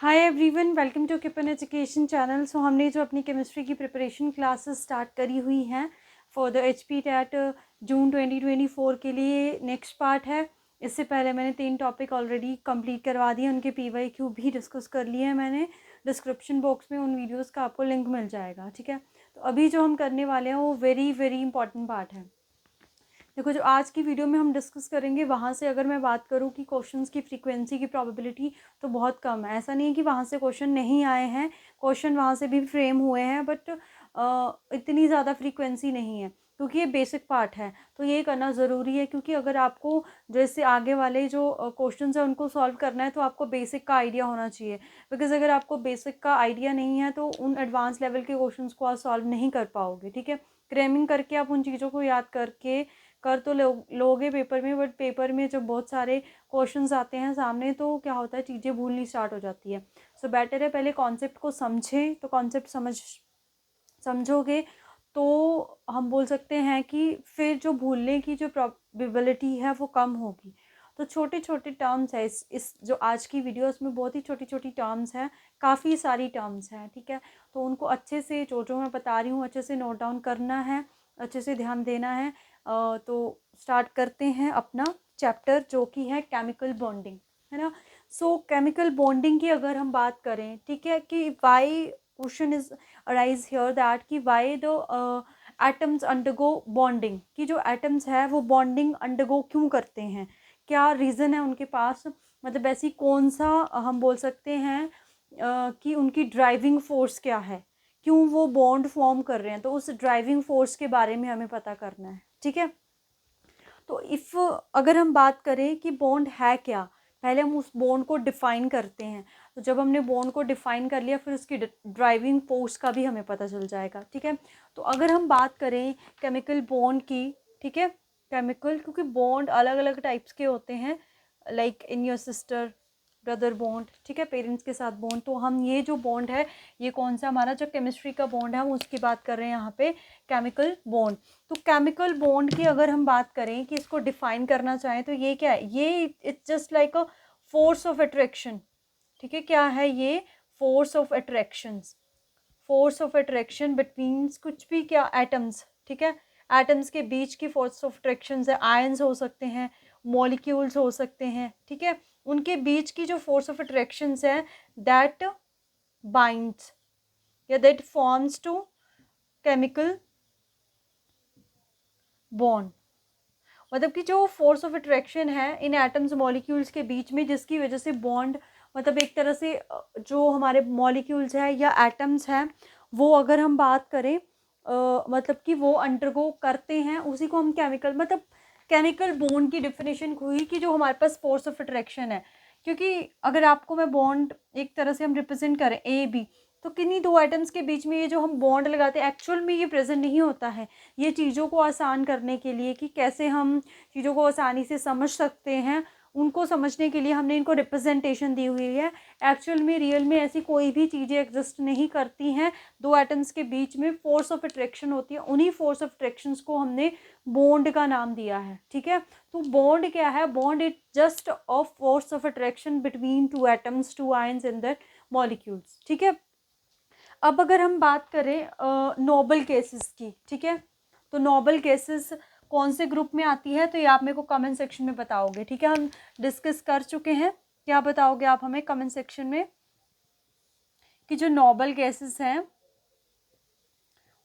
Hi everyone, welcome to किपन education channel. So हमने जो अपनी केमिस्ट्री की प्रिपरेशन क्लासेस स्टार्ट करी हुई हैं फॉर द HP टेट जून 2024 के लिए नेक्स्ट पार्ट है। इससे पहले मैंने 3 टॉपिक ऑलरेडी कंप्लीट करवा दिए, उनके PYQ भी डिस्कस कर लिए हैं मैंने। डिस्क्रिप्शन बॉक्स में उन वीडियोस का आपको लिंक मिल जाएगा, ठीक है। तो अभी जो हम करने वाले हैं वो वेरी वेरी इंपॉर्टेंट पार्ट है। देखो, जो आज की वीडियो में हम डिस्कस करेंगे वहाँ से अगर मैं बात करूँ कि क्वेश्चंस की फ्रीक्वेंसी की प्रोबेबिलिटी तो बहुत कम है। ऐसा नहीं है कि वहाँ से क्वेश्चन नहीं आए हैं, क्वेश्चन वहाँ से भी फ्रेम हुए हैं, बट इतनी ज़्यादा फ्रीक्वेंसी नहीं है क्योंकि ये बेसिक पार्ट है। तो ये करना ज़रूरी है क्योंकि अगर आपको जैसे आगे वाले जो क्वेश्चंस हैं उनको सॉल्व करना है तो आपको बेसिक का आइडिया होना चाहिए। बिकॉज अगर आपको बेसिक का आइडिया नहीं है तो उन एडवांस लेवल के क्वेश्चंस को आप सॉल्व नहीं कर पाओगे, ठीक है। क्रेमिंग करके आप उन चीज़ों को याद करके कर तो लोगे पेपर में, बट पेपर में जब बहुत सारे क्वेश्चंस आते हैं सामने तो क्या होता है, चीज़ें भूलनी स्टार्ट हो जाती है। सो बेटर है पहले कॉन्सेप्ट को समझें। तो कॉन्सेप्ट समझोगे तो हम बोल सकते हैं कि फिर जो भूलने की जो प्रोबेबिलिटी है वो कम होगी। तो छोटे छोटे टर्म्स है इस जो आज की वीडियोस में बहुत ही छोटी छोटी टर्म्स हैं, काफ़ी सारी टर्म्स हैं, ठीक है। तो उनको अच्छे से जो मैं बता रही हूँ अच्छे से नोट डाउन करना है, अच्छे से ध्यान देना है। तो स्टार्ट करते हैं अपना चैप्टर जो कि है केमिकल बॉन्डिंग, है ना। सो केमिकल बॉन्डिंग की अगर हम बात करें, ठीक है, कि why question is arise here that कि why the atoms undergo bonding, कि जो एटम्स है वो बॉन्डिंग अंडरगो क्यों करते हैं, क्या रीज़न है उनके पास, मतलब ऐसी कौन सा हम बोल सकते हैं कि उनकी ड्राइविंग फोर्स क्या है, क्यों वो बॉन्ड फॉर्म कर रहे हैं। तो उस ड्राइविंग फोर्स के बारे में हमें पता करना है, ठीक है। तो इफ़ अगर हम बात करें कि बॉन्ड है क्या, पहले हम उस बॉन्ड को डिफ़ाइन करते हैं। तो जब हमने बॉन्ड को डिफ़ाइन कर लिया फिर उसकी ड्राइविंग फोर्स का भी हमें पता चल जाएगा, ठीक है। तो अगर हम बात करें केमिकल बॉन्ड की, ठीक है, केमिकल, क्योंकि बॉन्ड अलग अलग टाइप्स के होते हैं, like in your sister brother bond, ठीक है, पेरेंट्स के साथ बॉन्ड। तो हम ये जो बॉन्ड है ये कौन सा हमारा जो केमिस्ट्री का बॉन्ड है हम उसकी बात कर रहे हैं यहाँ पे, केमिकल बॉन्ड। तो केमिकल बॉन्ड की अगर हम बात करें कि इसको डिफाइन करना चाहें तो ये क्या है, ये it's just like a force of attraction, ठीक है। क्या है ये, force of attractions, force of attraction between कुछ भी, क्या, एटम्स, ठीक है। एटम्स के बीच की फोर्स ऑफ अट्रैक्शन है, आयंस हो सकते हैं, मॉलिक्यूल्स हो सकते हैं, ठीक है। उनके बीच की जो फोर्स ऑफ अट्रैक्शन है दैट बाइंड्स या that forms to chemical bond. मतलब कि जो फोर्स ऑफ अट्रैक्शन है इन एटम्स मॉलिक्यूल्स के बीच में जिसकी वजह से बॉन्ड, मतलब एक तरह से जो हमारे मॉलिक्यूल्स है या एटम्स हैं वो अगर हम बात करें मतलब कि वो अंडरगो करते हैं, उसी को हम केमिकल, मतलब केमिकल बॉन्ड की डेफिनेशन हुई कि जो हमारे पास फोर्स ऑफ अट्रैक्शन है। क्योंकि अगर आपको मैं बॉन्ड एक तरह से हम रिप्रेजेंट करें AB, तो किन्हीं दो एटम्स के बीच में ये जो हम बॉन्ड लगाते हैं एक्चुअल में ये प्रेजेंट नहीं होता है। ये चीज़ों को आसान करने के लिए कि कैसे हम चीज़ों को आसानी से समझ सकते हैं, उनको समझने के लिए हमने इनको रिप्रेजेंटेशन दी हुई है। एक्चुअल में रियल में ऐसी कोई भी चीज़ें एग्जिस्ट नहीं करती हैं। दो एटम्स के बीच में फोर्स ऑफ अट्रैक्शन होती है, उन्हीं फोर्स ऑफ अट्रैक्शंस को हमने बॉन्ड का नाम दिया है, ठीक है। तो बॉन्ड क्या है, bond it just of force of attraction between two atoms, two ions in the molecules, ठीक है। अब अगर हम बात करें नोबल केसेस की, ठीक है, तो नोबल केसेस कौन से ग्रुप में आती है तो ये आप मेरे को कमेंट सेक्शन में बताओगे, ठीक है। हम डिस्कस कर चुके हैं, क्या बताओगे आप हमें कमेंट सेक्शन में कि जो नोबल केसेस हैं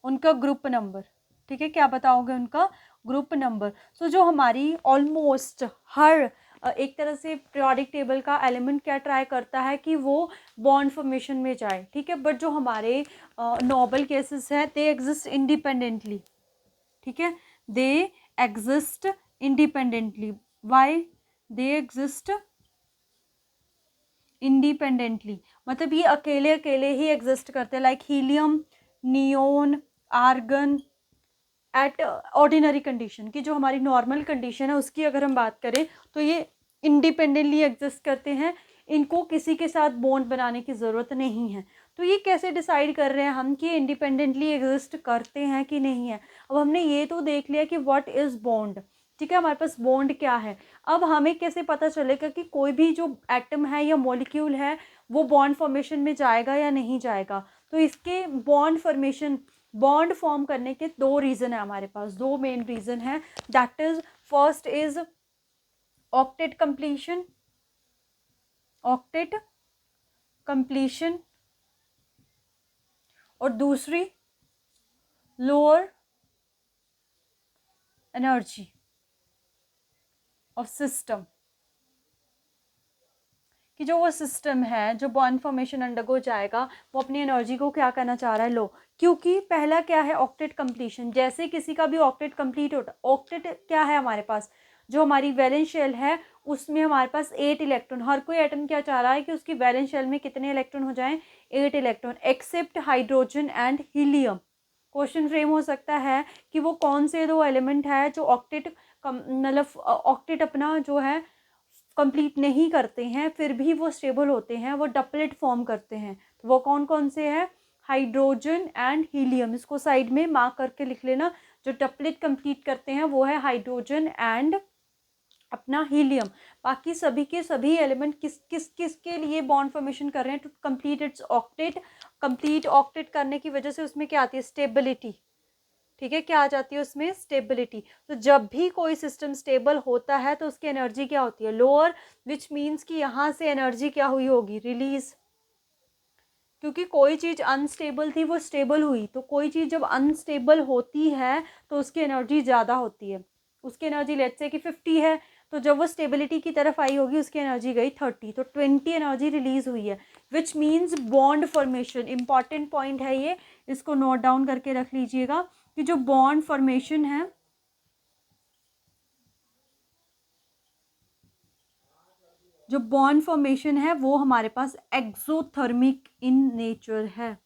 उनका ग्रुप नंबर, ठीक है, क्या बताओगे उनका ग्रुप नंबर। सो जो हमारी ऑलमोस्ट हर एक तरह से पीरियोडिक टेबल का एलिमेंट क्या ट्राई करता है कि वो बॉन्ड फॉर्मेशन में जाए, ठीक है। बट जो हमारे नोबल केसेस हैं दे एग्जिस्ट इंडिपेंडेंटली, ठीक है, they exist independently. Why they exist independently, मतलब ये अकेले अकेले ही एग्जिस्ट करते हैं, like helium, neon, argon at ordinary condition, की जो हमारी नॉर्मल कंडीशन है उसकी अगर हम बात करें तो ये इंडिपेंडेंटली एग्जिस्ट करते हैं, इनको किसी के साथ बॉन्ड बनाने की ज़रूरत नहीं है। तो ये कैसे डिसाइड कर रहे हैं हम कि इंडिपेंडेंटली एग्जिस्ट करते हैं कि नहीं है। अब हमने ये तो देख लिया कि व्हाट इज़ बॉन्ड, ठीक है, हमारे पास बॉन्ड क्या है। अब हमें कैसे पता चलेगा कि कोई भी जो एटम है या मॉलिक्यूल है वो बॉन्ड फॉर्मेशन में जाएगा या नहीं जाएगा। तो इसके बॉन्ड फॉर्म करने के दो रीज़न है हमारे पास, दो मेन रीज़न है। That is first is octet completion और दूसरी लोअर एनर्जी ऑफ सिस्टम, कि जो वो सिस्टम है जो बॉन्ड फॉर्मेशन अंडरगो जाएगा वो अपनी एनर्जी को क्या करना चाह रहा है, लो। क्योंकि पहला क्या है, ऑक्टेट कंप्लीशन। जैसे किसी का भी ऑक्टेट कंप्लीट होता, ऑक्टेट क्या है हमारे पास, जो हमारी वैलेंस शेल है उसमें हमारे पास 8 इलेक्ट्रॉन। हर कोई एटम क्या चाह रहा है कि उसकी वैलेंस शेल में कितने इलेक्ट्रॉन हो जाएं, 8 electron, except hydrogen and helium. Question frame हो सकता है कि वो कौन से दो एलिमेंट है जो ऑक्टेट मतलब ऑक्टेट अपना जो है कंप्लीट नहीं करते हैं फिर भी वो स्टेबल होते हैं, वो डपलेट फॉर्म करते हैं। तो वो कौन कौन से हैं, हाइड्रोजन एंड हीलियम। इसको साइड में मार्क करके लिख लेना। जो डपलेट कंप्लीट करते हैं वो है हाइड्रोजन एंड अपना हीलियम। बाकी सभी के सभी एलिमेंट किस के लिए बॉन्ड फॉर्मेशन कर रहे हैं, to complete its octet. Complete octet करने की वजह से उसमें क्या आती है, स्टेबिलिटी। ठीक है, क्या आ जाती है उसमें, स्टेबिलिटी। तो जब भी कोई सिस्टम स्टेबल होता है तो उसकी एनर्जी क्या होती है, लोअर, विच मीन्स कि यहाँ से एनर्जी क्या हुई होगी, रिलीज। क्योंकि कोई चीज़ अनस्टेबल थी वो स्टेबल हुई, तो कोई चीज़ जब अनस्टेबल होती है तो उसकी एनर्जी ज़्यादा होती है। उसकी एनर्जी लेट्स से कि 50 है, तो जब वो स्टेबिलिटी की तरफ आई होगी उसकी एनर्जी गई 30, तो 20 एनर्जी रिलीज हुई है। Which means bond formation, important point है ये, इसको नोट डाउन करके रख लीजिएगा कि जो बॉन्ड फॉर्मेशन है, जो बॉन्ड फॉर्मेशन है वो हमारे पास एक्सोथर्मिक इन नेचर है।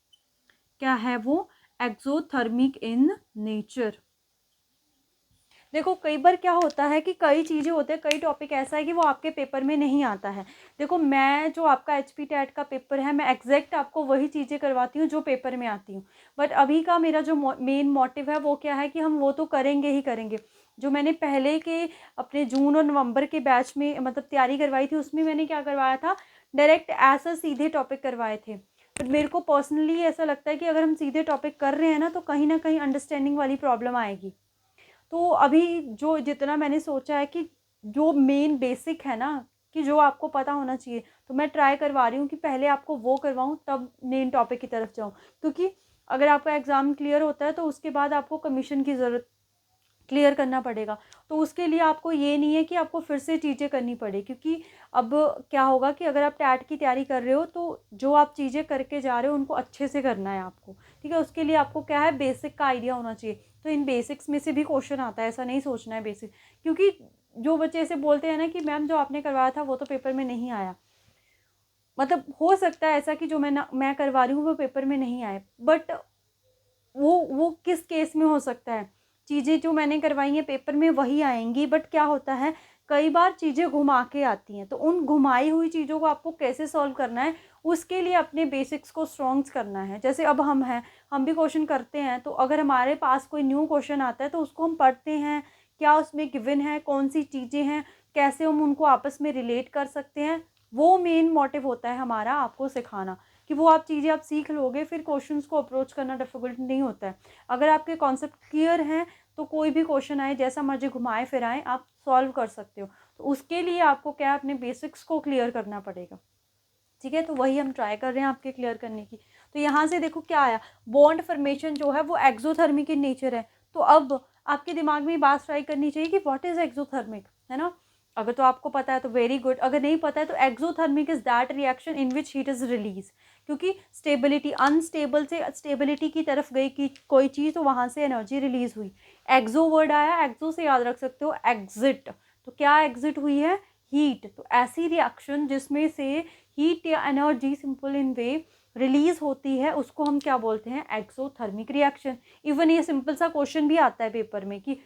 क्या है वो, एक्सोथर्मिक इन नेचर। देखो कई बार क्या होता है कि कई चीज़ें होते हैं, कई टॉपिक ऐसा है कि वो आपके पेपर में नहीं आता है। देखो मैं जो आपका HP टैट का पेपर है, मैं एग्जैक्ट आपको वही चीज़ें करवाती हूँ जो पेपर में आती हूँ। बट अभी का मेरा जो मेन मोटिव है वो क्या है कि हम वो तो करेंगे ही करेंगे। जो मैंने पहले के अपने जून और नवंबर के बैच में मतलब तैयारी करवाई थी, उसमें मैंने क्या करवाया था, डायरेक्ट ऐसा सीधे टॉपिक करवाए थे। बट मेरे को पर्सनली ऐसा लगता है कि अगर हम सीधे टॉपिक कर रहे हैं ना तो कहीं ना कहीं अंडरस्टैंडिंग वाली प्रॉब्लम आएगी। तो अभी जो जितना मैंने सोचा है कि जो मेन बेसिक है ना, कि जो आपको पता होना चाहिए, तो मैं ट्राई करवा रही हूँ कि पहले आपको वो करवाऊँ तब मेन टॉपिक की तरफ जाऊँ। क्योंकि अगर आपका एग्ज़ाम क्लियर होता है तो उसके बाद आपको कमीशन की ज़रूरत क्लियर करना पड़ेगा। तो उसके लिए आपको ये नहीं है कि आपको फिर से चीज़ें करनी पड़े, क्योंकि अब क्या होगा कि अगर आप टैट की तैयारी कर रहे हो तो जो आप चीज़ें करके जा रहे हो उनको अच्छे से करना है आपको। ठीक है, उसके लिए आपको क्या है, बेसिक का आइडिया होना चाहिए। तो इन बेसिक्स में से भी क्वेश्चन आता है, ऐसा नहीं सोचना है बेसिक। क्योंकि जो बच्चे ऐसे बोलते हैं ना कि मैम जो आपने करवाया था वो तो पेपर में नहीं आया, मतलब हो सकता है ऐसा कि जो मैं करवा रही हूँ वो पेपर में नहीं आए, बट वो किस केस में हो सकता है, चीज़ें जो मैंने करवाई हैं पेपर में वही आएंगी। बट क्या होता है, कई बार चीज़ें घुमा के आती हैं, तो उन घुमाई हुई चीज़ों को आपको कैसे सॉल्व करना है, उसके लिए अपने बेसिक्स को स्ट्रॉन्ग करना है। जैसे अब हम हैं, हम भी क्वेश्चन करते हैं, तो अगर हमारे पास कोई न्यू क्वेश्चन आता है तो उसको हम पढ़ते हैं, क्या उसमें गिवन है, कौन सी चीज़ें हैं, कैसे हम उनको आपस में रिलेट कर सकते हैं। वो मेन मोटिव होता है हमारा, आपको सिखाना, कि वो आप चीज़ें आप सीख लोगे, फिर क्वेश्चंस को अप्रोच करना डिफिकल्ट नहीं होता है। अगर आपके कॉन्सेप्ट क्लियर हैं तो कोई भी क्वेश्चन आए, जैसा मर्जी घुमाए फिराएं, आप सॉल्व कर सकते हो। तो उसके लिए आपको क्या, अपने बेसिक्स को क्लियर करना पड़ेगा। ठीक है, तो वही हम ट्राई कर रहे हैं आपके क्लियर करने की। तो यहाँ से देखो क्या आया, बॉन्ड फॉर्मेशन जो है वो एक्सोथर्मिक इन नेचर है। तो अब आपके दिमाग में बात ट्राई करनी चाहिए कि व्हाट इज एक्सोथर्मिक, है ना। अगर तो आपको पता है तो वेरी गुड, अगर नहीं पता है तो exothermic is that reaction in which heat is release. क्योंकि स्टेबिलिटी, अनस्टेबल से स्टेबिलिटी की तरफ गई कि कोई चीज़, तो वहाँ से एनर्जी रिलीज हुई। एक्सो वर्ड आया, एक्सो से याद रख सकते हो एग्जिट। तो क्या एग्जिट हुई है, हीट। तो ऐसी रिएक्शन जिसमें से हीट या energy simple in way release होती है, उसको हम क्या बोलते हैं, एक्सोथर्मिक रिएक्शन। इवन ये सिंपल सा क्वेश्चन भी आता है पेपर में कि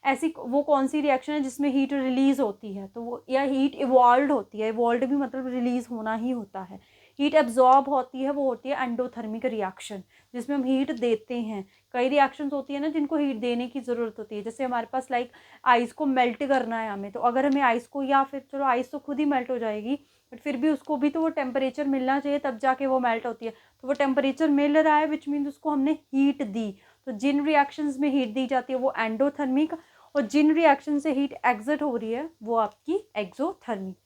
ऐसी वो कौन सी रिएक्शन है जिसमें हीट रिलीज होती है, तो वो या हीट इवॉल्व होती है। इवॉल्व भी मतलब रिलीज होना ही होता है। हीट एब्जॉर्ब होती है वो होती है एंडोथर्मिक रिएक्शन, जिसमें हम हीट देते हैं। कई रिएक्शंस होती है ना जिनको हीट देने की ज़रूरत होती है, जैसे हमारे पास लाइक आइस को मेल्ट करना है हमें, तो अगर हमें आइस को, या फिर चलो आइस तो खुद ही मेल्ट हो जाएगी, बट फिर भी उसको भी तो वो टेम्परेचर मिलना चाहिए तब जाके वो मेल्ट होती है। तो वो टेम्परेचर मिल रहा है विच मीन्स उसको हमने हीट दी। तो जिन रिएक्शंस में हीट दी जाती है वो एंडोथर्मिक, और जिन रिएक्शन से हीट एग्जिट हो रही है वो आपकी एक्सोथर्मिक।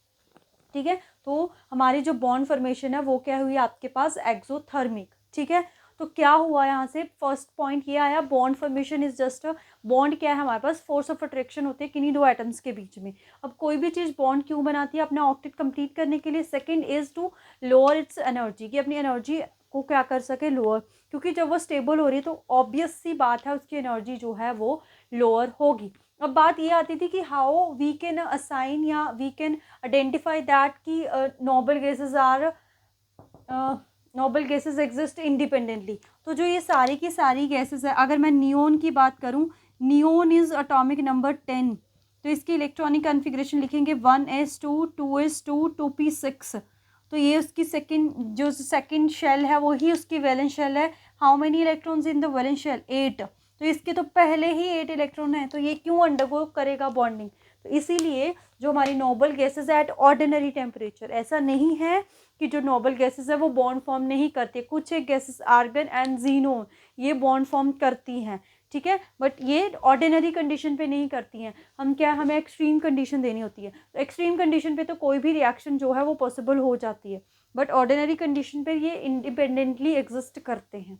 ठीक है, तो हमारी जो बॉन्ड फॉर्मेशन है वो क्या हुई आपके पास, एक्सोथर्मिक। ठीक है, तो क्या हुआ यहाँ से, फर्स्ट पॉइंट ये आया, bond formation is just bond क्या है हमारे पास, फोर्स ऑफ अट्रैक्शन होते हैं किन्हीं दो एटम्स के बीच में। अब कोई भी चीज़ बॉन्ड क्यों बनाती है, अपना ऑक्टेट कंप्लीट करने के लिए। Second is to lower its energy, कि अपनी एनर्जी को क्या कर सके, लोअर, क्योंकि जब वो स्टेबल हो रही है तो ऑब्वियस सी बात है उसकी एनर्जी जो है वो लोअर होगी। अब बात ये आती थी कि हाउ वी कैन असाइन या वी कैन आइडेंटिफाई दैट कि noble gases are noble gases exist independently. तो जो ये सारी की सारी गैसेस है, अगर मैं नियोन की बात करूं, नियोन इज एटॉमिक नंबर 10, तो इसकी इलेक्ट्रॉनिक कॉन्फ़िगरेशन लिखेंगे 1s2 2s2 2p6। तो ये उसकी जो सेकंड शेल है वही उसकी वैलेंस शेल है। How many electrons in the valence shell, 8। तो इसके तो पहले ही 8 इलेक्ट्रॉन है, तो ये क्यों अंडरगो करेगा बॉन्डिंग। तो इसीलिए जो हमारी नोबल गैसेस है एट ऑर्डिनरी टेम्परेचर, ऐसा नहीं है कि जो नोबल गैसेस है वो बॉन्ड फॉर्म नहीं करती। कुछ एक गैसेस आर्गन एंड जीनोन ये बॉन्ड फॉर्म करती हैं, ठीक है, बट ये ऑर्डिनरी कंडीशन पे नहीं करती हैं। हमें एक्सट्रीम कंडीशन देनी होती है, तो एक्सट्रीम कंडीशन पे तो कोई भी रिएक्शन जो है वो पॉसिबल हो जाती है, बट ऑर्डिनरी कंडीशन पे ये इंडिपेंडेंटली एग्जिस्ट करते हैं।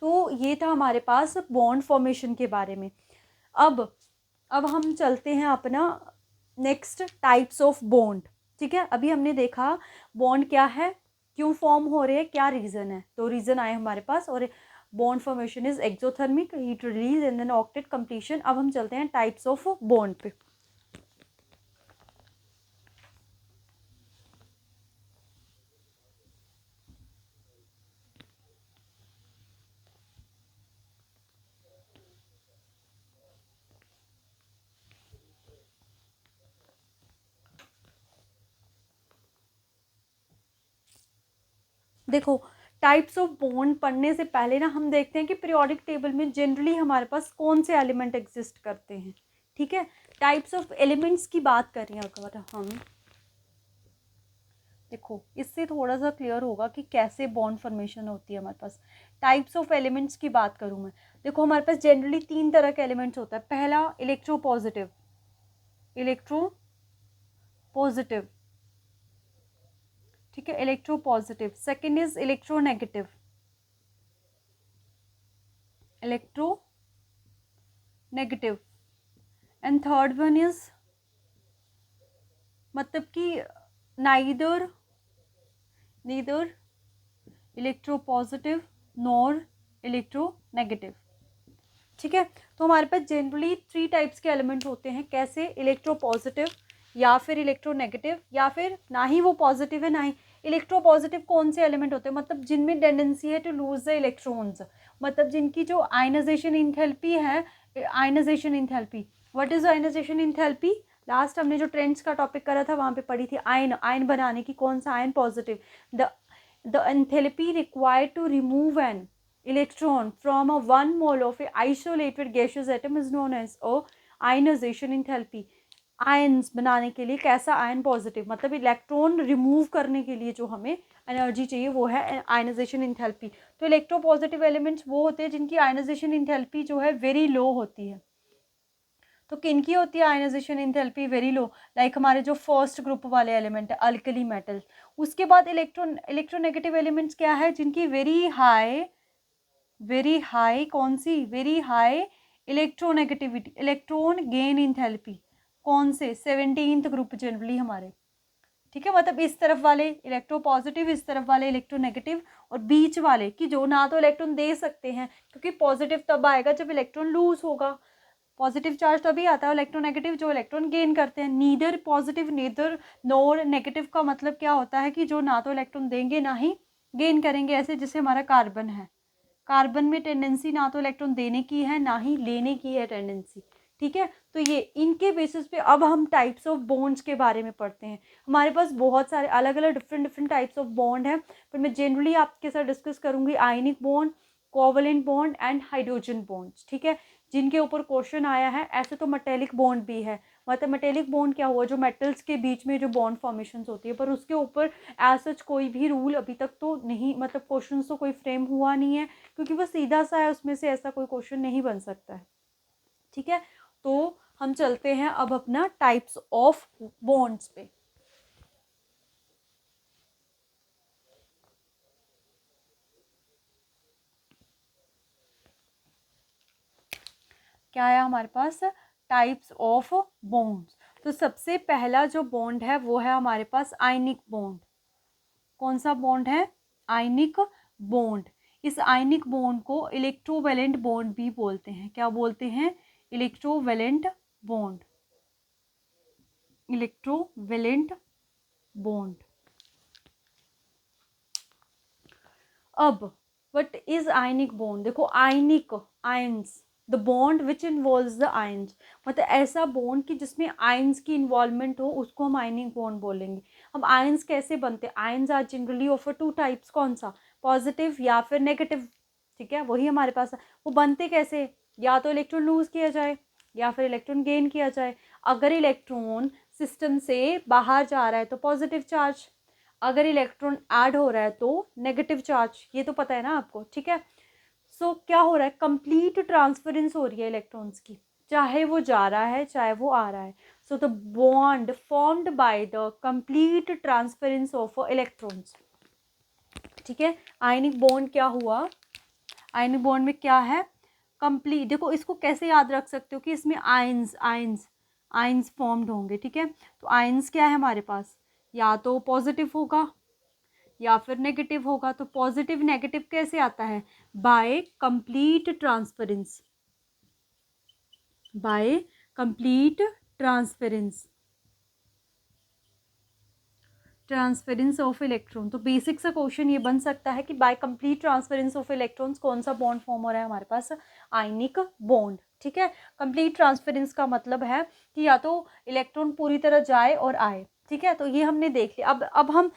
तो ये था हमारे पास बॉन्ड फॉर्मेशन के बारे में। अब हम चलते हैं अपना नेक्स्ट टाइप्स ऑफ बॉन्ड। ठीक है, अभी हमने देखा बॉन्ड क्या है, क्यों फॉर्म हो रहे हैं, क्या रीज़न है, तो रीज़न आए हमारे पास। और bond formation is exothermic, heat release and then octet completion. अब हम चलते हैं टाइप्स ऑफ बॉन्ड पे। देखो, टाइप्स ऑफ बॉन्ड पढ़ने से पहले ना हम देखते हैं कि पीरियोडिक टेबल में जनरली हमारे पास कौन से एलिमेंट एग्जिस्ट करते हैं। ठीक है, टाइप्स ऑफ एलिमेंट्स की बात करें अगर हम, देखो इससे थोड़ा सा क्लियर होगा कि कैसे बॉन्ड फॉर्मेशन होती है हमारे पास। टाइप्स ऑफ एलिमेंट्स की बात करूँ मैं, देखो हमारे पास जनरली 3 तरह के एलिमेंट्स होता है। पहला इलेक्ट्रोपॉजिटिव, ठीक है, electropositive. Second is electronegative, and third one is मतलब कि नाइदर इलेक्ट्रोपॉजिटिव नॉर इलेक्ट्रोनेगेटिव। ठीक है, तो हमारे पास जनरली 3 टाइप्स के एलिमेंट होते हैं। कैसे, इलेक्ट्रोपॉजिटिव या फिर इलेक्ट्रोनेगेटिव, या फिर ना ही वो पॉजिटिव है ना ही। इलेक्ट्रोपॉजिटिव कौन से एलिमेंट होते हैं, मतलब जिनमें टेंडेंसी है टू लूज द इलेक्ट्रॉन्स, मतलब जिनकी जो आयनाइजेशन इंथैल्पी है, ionisation enthalpy. What is ionisation enthalpy, last हमने जो ट्रेंड्स का टॉपिक करा था वहाँ पे पढ़ी थी। आयन बनाने की, कौन सा ion, positive. The enthalpy required to remove an electron from a one mole of a isolated gaseous atom is known as a ionization enthalpy। Ions बनाने के लिए कैसा आयन, पॉजिटिव, मतलब इलेक्ट्रॉन रिमूव करने के लिए जो हमें एनर्जी चाहिए वो है आयनाइजेशन इंथैल्पी। तो इलेक्ट्रोपॉजिटिव एलिमेंट्स वो होते हैं जिनकी आयनाइजेशन इंथैल्पी जो है वेरी लो होती है। तो किनकी होती है ionisation enthalpy very low, like हमारे जो फर्स्ट ग्रुप वाले एलिमेंट है अल्कली मेटल। उसके बाद इलेक्ट्रोनेगेटिव एलिमेंट्स क्या है, जिनकी वेरी हाई कौन सी, very high electronegativity, electron gain enthalpy, कौन से, 17th ग्रुप जनरली हमारे। ठीक है, मतलब इस तरफ वाले इलेक्ट्रोपॉजिटिव, इस तरफ वाले इलेक्ट्रोनेगेटिव, और बीच वाले कि जो ना तो इलेक्ट्रॉन दे सकते हैं, क्योंकि पॉजिटिव तब आएगा जब इलेक्ट्रॉन लूज होगा, पॉजिटिव चार्ज तभी आता है। इलेक्ट्रोनेगेटिव जो इलेक्ट्रॉन गेन करते हैं। Neither positive neither nor negative का मतलब क्या होता है कि जो ना तो इलेक्ट्रॉन देंगे ना ही गेन करेंगे। ऐसे जैसे हमारा कार्बन है, कार्बन में टेंडेंसी ना तो इलेक्ट्रॉन देने की है ना ही लेने की है टेंडेंसी। ठीक है। तो ये इनके बेसिस पे अब हम टाइप्स ऑफ बॉन्ड्स के बारे में पढ़ते हैं। हमारे पास बहुत सारे अलग अलग डिफरेंट टाइप्स ऑफ बॉन्ड हैं, पर मैं जनरली आपके साथ डिस्कस करूंगी ionic bond, covalent bond and hydrogen bonds, ठीक है, जिनके ऊपर क्वेश्चन आया है। ऐसे तो मेटेलिक बॉन्ड भी है, मतलब मेटेलिक बॉन्ड क्या हुआ, जो मेटल्स के बीच में जो बॉन्ड फॉर्मेशन होती है, पर उसके ऊपर एज सच कोई भी रूल अभी तक तो नहीं, मतलब क्वेश्चन तो कोई फ्रेम हुआ नहीं है, क्योंकि वो सीधा सा है, उसमें से ऐसा कोई क्वेश्चन नहीं बन सकता है, ठीक है। तो हम चलते हैं अब अपना टाइप्स ऑफ बॉन्ड्स पे। क्या है हमारे पास, टाइप्स ऑफ बॉन्ड्स। तो सबसे पहला जो बॉन्ड है वो है हमारे पास आयनिक बॉन्ड। कौन सा बॉन्ड है, आयनिक बॉन्ड। इस आयनिक बॉन्ड को इलेक्ट्रोवैलेंट बॉन्ड भी बोलते हैं। क्या बोलते हैं, इलेक्ट्रोवैलेंट बॉन्ड, इलेक्ट्रोवैलेंट बॉन्ड। अब व्हाट इज आयनिक बॉन्ड, देखो ionic, ions, the bond which involves the ions, मतलब ऐसा बॉन्ड कि जिसमें आयंस की इन्वॉल्वमेंट हो, उसको हम आयनिक बॉन्ड बोलेंगे। अब आयंस कैसे बनते हैं, ions are generally of two types, कौन सा, पॉजिटिव या फिर नेगेटिव, ठीक है, वही हमारे पास है। वो बनते कैसे, या तो इलेक्ट्रॉन लूज किया जाए या फिर इलेक्ट्रॉन गेन किया जाए। अगर इलेक्ट्रॉन सिस्टम से बाहर जा रहा है तो पॉजिटिव चार्ज, अगर इलेक्ट्रॉन ऐड हो रहा है तो नेगेटिव चार्ज, ये तो पता है ना आपको, ठीक है। सो क्या हो रहा है, कंप्लीट ट्रांसफरेंस हो रही है इलेक्ट्रॉन्स की, चाहे वो जा रहा है चाहे वो आ रहा है। So the bond formed by the complete transference of electrons, ठीक है। आयनिक बॉन्ड क्या हुआ, आयनिक बॉन्ड में क्या है, कंप्लीट, देखो इसको कैसे याद रख सकते हो कि इसमें आयंस आयंस आयंस फॉर्म्ड होंगे, ठीक है। तो आयंस क्या है हमारे पास, या तो पॉजिटिव होगा या फिर नेगेटिव होगा। तो पॉजिटिव नेगेटिव कैसे आता है, by complete transference, by complete transference, transference of electron. तो बेसिक सा क्वेश्चन ये बन सकता है कि by complete transference of electrons कौन सा बॉन्ड फॉर्म हो रहा है हमारे पास, आयनिक बॉन्ड, ठीक है। कंप्लीट ट्रांसफरेंस का मतलब है कि या तो इलेक्ट्रॉन पूरी तरह जाए और आए, ठीक है। तो ये हमने देख लिया। अब हम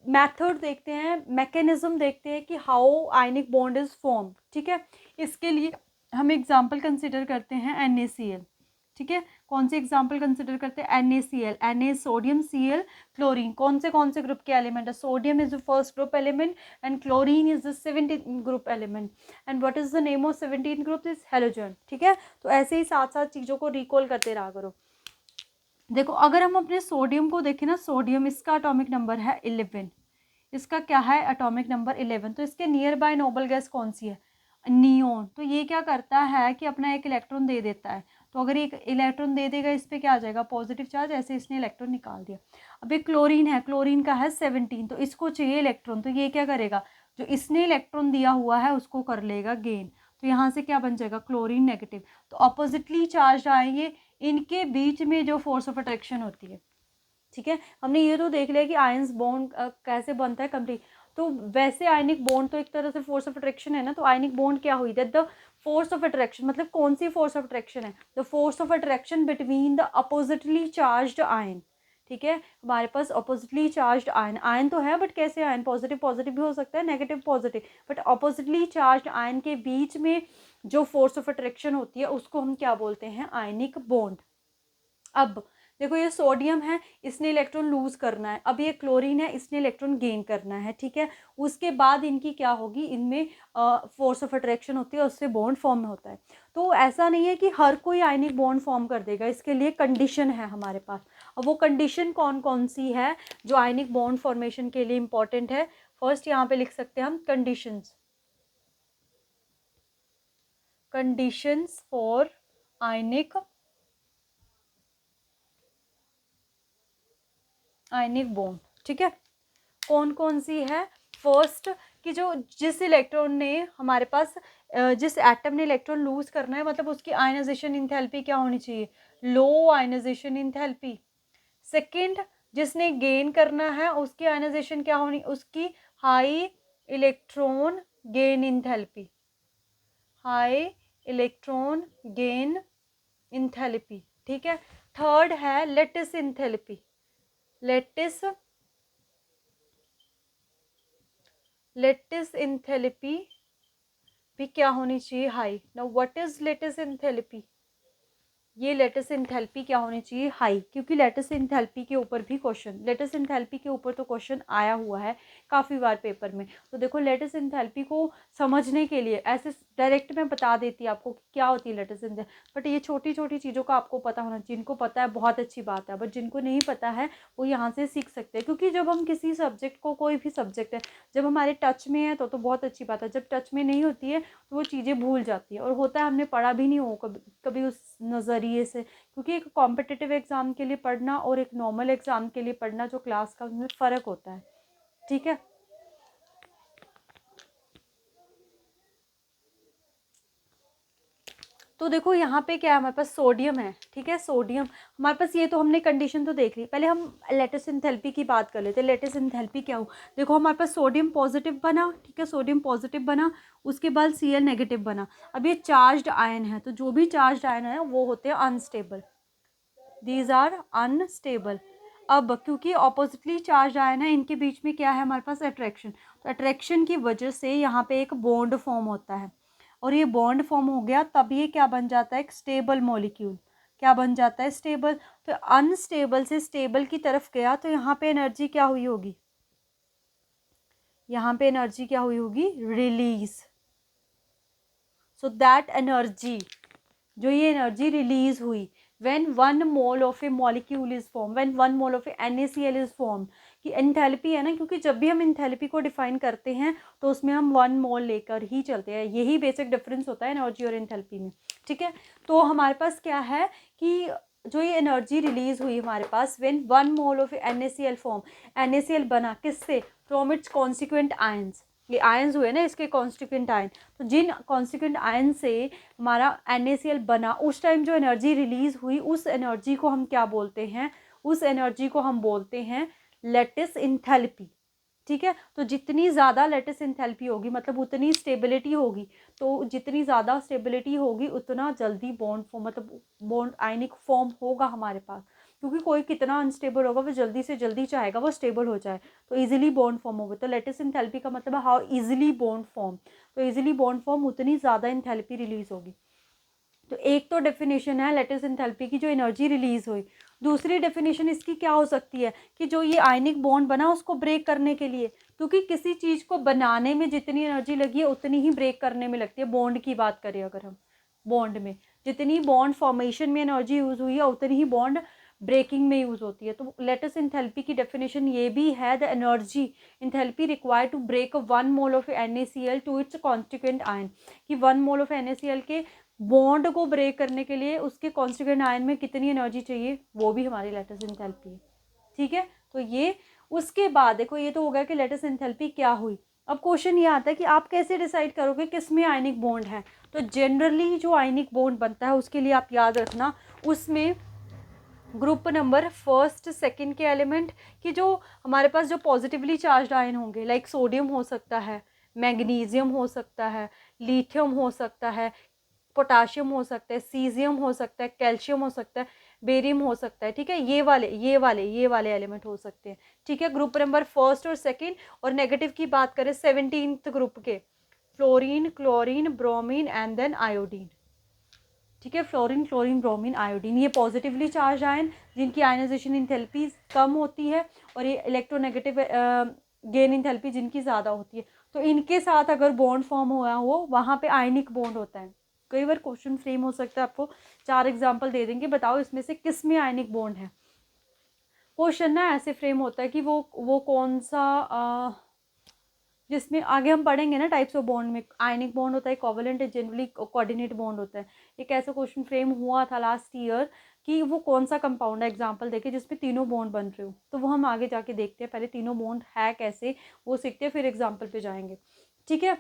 मेथड देखते हैं, मैकेनिज्म देखते हैं कि how ionic bond is form, ठीक है। इसके लिए हम एग्जांपल कंसिडर करते हैं NaCl, ठीक है। कौन से एग्जांपल कंसिडर करते हैं, NaCl, Na sodium, Cl chlorine. कौन से ग्रुप के एलिमेंट है, sodium is the first group element and chlorine is the 17th group element, and what is the name of 17th group is halogen, ठीक है। तो ऐसे ही साथ साथ चीज़ों को रिकॉल करते रहा करो। देखो अगर हम अपने सोडियम को देखें ना, सोडियम इसका एटॉमिक नंबर है 11, इसका क्या है एटॉमिक नंबर 11। तो इसके नियर बाय नोबल गैस कौन सी है, नियोन। तो ये क्या करता है कि अपना एक इलेक्ट्रॉन दे देता है। तो अगर एक इलेक्ट्रॉन दे देगा, इस पर क्या आ जाएगा, पॉजिटिव चार्ज, ऐसे इसने इलेक्ट्रॉन निकाल दिया। अब एक क्लोरीन है, क्लोरीन का है 17, तो इसको चाहिए इलेक्ट्रॉन, तो ये क्या करेगा, जो इसने इलेक्ट्रॉन दिया हुआ है उसको कर लेगा गेन। तो यहाँ से क्या बन जाएगा, क्लोरीन नेगेटिव। तो अपोजिटली चार्ज आएंगे, इनके बीच में जो फोर्स ऑफ अट्रैक्शन होती है, ठीक है। हमने ये तो देख लिया कि आयंस बॉन्ड कैसे बनता है कंप्लीट। तो वैसे आयनिक बॉन्ड तो एक तरह से फोर्स ऑफ अट्रैक्शन है ना। तो आयनिक बॉन्ड क्या हुई, that the force of attraction, मतलब कौन सी फोर्स ऑफ अट्रैक्शन है, the force of attraction between the oppositely charged ion, ठीक है। हमारे पास अपोजिटली चार्ज्ड आयन, आयन तो है बट कैसे आयन, पॉजिटिव पॉजिटिव भी हो सकता है, negative positive, but oppositely charged ion के बीच में जो फोर्स ऑफ अट्रैक्शन होती है उसको हम क्या बोलते हैं, आयनिक बॉन्ड। अब देखो ये सोडियम है, इसने इलेक्ट्रॉन लूज करना है, अब ये क्लोरीन है, इसने इलेक्ट्रॉन गेन करना है, ठीक है। उसके बाद इनकी क्या होगी, इनमें फोर्स ऑफ अट्रैक्शन होती है, उससे बॉन्ड फॉर्म होता है। तो ऐसा नहीं है कि हर कोई आयनिक बॉन्ड फॉर्म कर देगा, इसके लिए कंडीशन है हमारे पास। अब वो कंडीशन कौन कौन सी है जो आयनिक बॉन्ड फॉर्मेशन के लिए इंपॉर्टेंट है, फर्स्ट यहाँ पे लिख सकते हैं हम conditions, conditions for ionic bond, ठीक है। कौन कौन सी है, फर्स्ट कि जो जिस इलेक्ट्रॉन ने हमारे पास जिस एटम ने इलेक्ट्रॉन लूज करना है, मतलब उसकी आयनाइजेशन इंथैल्पी क्या होनी चाहिए, लो आयनाइजेशन इंथैल्पी। सेकंड, जिसने गेन करना है उसकी आयनाइजेशन क्या होनी, उसकी high electron gain enthalpy, high electron gain enthalpy, ठीक है। थर्ड है लेटिस इंथैल्पी, लेटिस इंथैल्पी भी क्या होनी चाहिए, high. Now what is lattice enthalpy, ये लेटिस इंथैल्पी क्या होनी चाहिए, हाई, क्योंकि लेटिस इंथैल्पी के ऊपर भी क्वेश्चन, लेटिस इंथैल्पी के ऊपर तो क्वेश्चन आया हुआ है काफ़ी बार पेपर में। तो देखो लेटिस इंथैल्पी को समझने के लिए ऐसे डायरेक्ट मैं बता देती आपको कि क्या होती है लेटिस इंथैल्पी, बट ये छोटी छोटी चीज़ों का आपको पता होना, जिनको पता है बहुत अच्छी बात है, बट जिनको नहीं पता है वो यहाँ से सीख सकते हैं। क्योंकि जब हम किसी सब्जेक्ट को, कोई भी सब्जेक्ट है जब हमारे टच में है तो बहुत अच्छी बात है, जब टच में नहीं होती है तो वो चीज़ें भूल जाती है, और होता है हमने पढ़ा भी नहीं हो कभी कभी उस नज़रिए से। क्योंकि एक कॉम्पिटिटिव एग्ज़ाम के लिए पढ़ना और एक नॉर्मल एग्ज़ाम के लिए पढ़ना जो क्लास का, उसमें फ़र्क होता है, ठीक है। तो देखो यहाँ पे क्या है, हमारे पास सोडियम है, ठीक है, सोडियम हमारे पास, ये तो हमने कंडीशन तो देख ली। पहले हम लेटिस इंथैल्पी की बात कर लेते हैं। लेटिस इंथैल्पी क्या हो, देखो हमारे पास सोडियम पॉजिटिव बना, ठीक है, सोडियम पॉजिटिव बना, उसके बाद Cl नेगेटिव बना। अब ये चार्ज्ड आयन है, तो जो भी चार्ज्ड आयन है वो होते हैं अनस्टेबल, दीज आर अनस्टेबल। अब क्योंकि ऑपोजिटली चार्ज आयन है, इनके बीच में क्या है हमारे पास, अट्रैक्शन। तो अट्रैक्शन की वजह से यहाँ पे एक बॉन्ड फॉर्म होता है, और ये बॉन्ड फॉर्म हो गया तब ये क्या बन जाता है, एक स्टेबल मॉलिक्यूल। क्या बन जाता है, स्टेबल। तो अनस्टेबल से स्टेबल की तरफ गया, तो यहाँ पे एनर्जी क्या हुई होगी, यहाँ पे एनर्जी क्या हुई होगी, रिलीज। सो दैट एनर्जी, जो ये एनर्जी रिलीज हुई when 1 mole of a molecule is formed, when 1 mole of a NaCl is formed, कि एंथैल्पी है ना, क्योंकि जब भी हम एंथैल्पी को डिफाइन करते हैं तो उसमें हम 1 मोल लेकर ही चलते हैं, यही बेसिक डिफरेंस होता है एनर्जी और एंथैल्पी में, ठीक है। तो हमारे पास क्या है कि जो ये एनर्जी रिलीज हुई हमारे पास when 1 mole of NaCl form, NaCl बना किससे, फ्रॉम इट्स कॉन्सिक्वेंट आयंस, ये आयंस हुए ना इसके कॉन्स्टिट्यूएंट आयन, तो जिन कॉन्स्टिट्यूएंट आयन से हमारा NaCl बना, उस टाइम जो एनर्जी रिलीज हुई, उस एनर्जी को हम क्या बोलते हैं, उस एनर्जी को हम बोलते हैं लेटिस इंथैल्पी, ठीक है। तो जितनी ज़्यादा लेटिस इंथैल्पी होगी मतलब उतनी स्टेबिलिटी होगी, तो जितनी ज़्यादा स्टेबिलिटी होगी उतना जल्दी बॉन्ड फॉर्म, मतलब बॉन्ड आयनिक फॉर्म होगा हमारे पास। क्योंकि कोई कितना अनस्टेबल होगा वो जल्दी से जल्दी चाहेगा वो स्टेबल हो जाए, तो इजीली बॉन्ड फॉर्म होगा। तो लेटिस इंथैल्पी का मतलब है हाउ इजीली बॉन्ड फॉर्म, तो इजीली बॉन्ड फॉर्म उतनी ज़्यादा इंथैल्पी रिलीज होगी। तो एक तो डेफिनेशन है लेटिस इंथैल्पी की, जो एनर्जी रिलीज हुई। दूसरी डेफिनेशन इसकी क्या हो सकती है कि जो ये आयनिक बॉन्ड बना उसको ब्रेक करने के लिए, क्योंकि किसी चीज़ को बनाने में जितनी एनर्जी लगी है उतनी ही ब्रेक करने में लगती है। बॉन्ड की बात करें अगर हम, बॉन्ड में जितनी बॉन्ड फॉर्मेशन में एनर्जी यूज़ हुई है उतनी ही बॉन्ड ब्रेकिंग में यूज़ होती है। तो लेटिस इंथैल्पी की डेफिनेशन ये भी है, the energy enthalpy required to break 1 mole of NaCl to its constituent ion, कि 1 मोल ऑफ NaCl के बॉन्ड को ब्रेक करने के लिए उसके कॉन्स्टिट्यूएंट आयन में कितनी एनर्जी चाहिए, वो भी हमारी लेटिस इंथैल्पी है, ठीक है। तो ये उसके बाद देखो, ये तो हो गया कि लेटिस इंथैल्पी क्या हुई। अब क्वेश्चन ये आता है कि आप कैसे डिसाइड करोगे किस में आयनिक बॉन्ड है। तो जनरली जो आयनिक बॉन्ड बनता है उसके लिए आप याद रखना, उसमें ग्रुप नंबर फर्स्ट सेकंड के एलिमेंट कि जो हमारे पास जो पॉजिटिवली चार्ज आयन होंगे, लाइक सोडियम हो सकता है, मैग्नीशियम हो सकता है, लिथियम हो सकता है, पोटाशियम हो सकता है, सीजियम हो सकता है, कैल्शियम हो सकता है, बेरियम हो सकता है, ठीक है। ये वाले एलिमेंट हो सकते हैं, ठीक है, ग्रुप नंबर फर्स्ट और सेकंड। और नेगेटिव की बात करें 17th ग्रुप के, fluorine, chlorine, bromine and then iodine, ठीक है। फ्लोरीन, क्लोरीन, ब्रोमीन, आयोडीन, ये पॉजिटिवली चार्ज आयन जिनकी आयनाइजेशन इंथैल्पी कम होती है, और ये इलेक्ट्रोनेगेटिव गेन इंथैल्पी जिनकी ज़्यादा होती है। तो इनके साथ अगर बॉन्ड फॉर्म हुआ हो वहाँ पे आयनिक बॉन्ड होता है। कई बार क्वेश्चन फ्रेम हो सकता है, आपको 4 एग्जाम्पल दे देंगे, बताओ इसमें से किस में आयनिक बॉन्ड है। क्वेश्चन ना ऐसे फ्रेम होता है कि वो कौन सा जिसमें आगे हम पढ़ेंगे ना टाइप्स ऑफ बॉन्ड में आयनिक बॉन्ड होता है, कोवैलेंट, जनरली कोऑर्डिनेट बॉन्ड होता है। एक ऐसा क्वेश्चन फ्रेम हुआ था लास्ट ईयर कि वो कौन सा कंपाउंड है, एग्जांपल देके जिसमें तीनों बॉन्ड बन रहे हो, तो वो हम आगे जाके देखते हैं। पहले तीनों बॉन्ड है कैसे वो सीखते हैं, फिर एग्जाम्पल पे जाएंगे, ठीक है।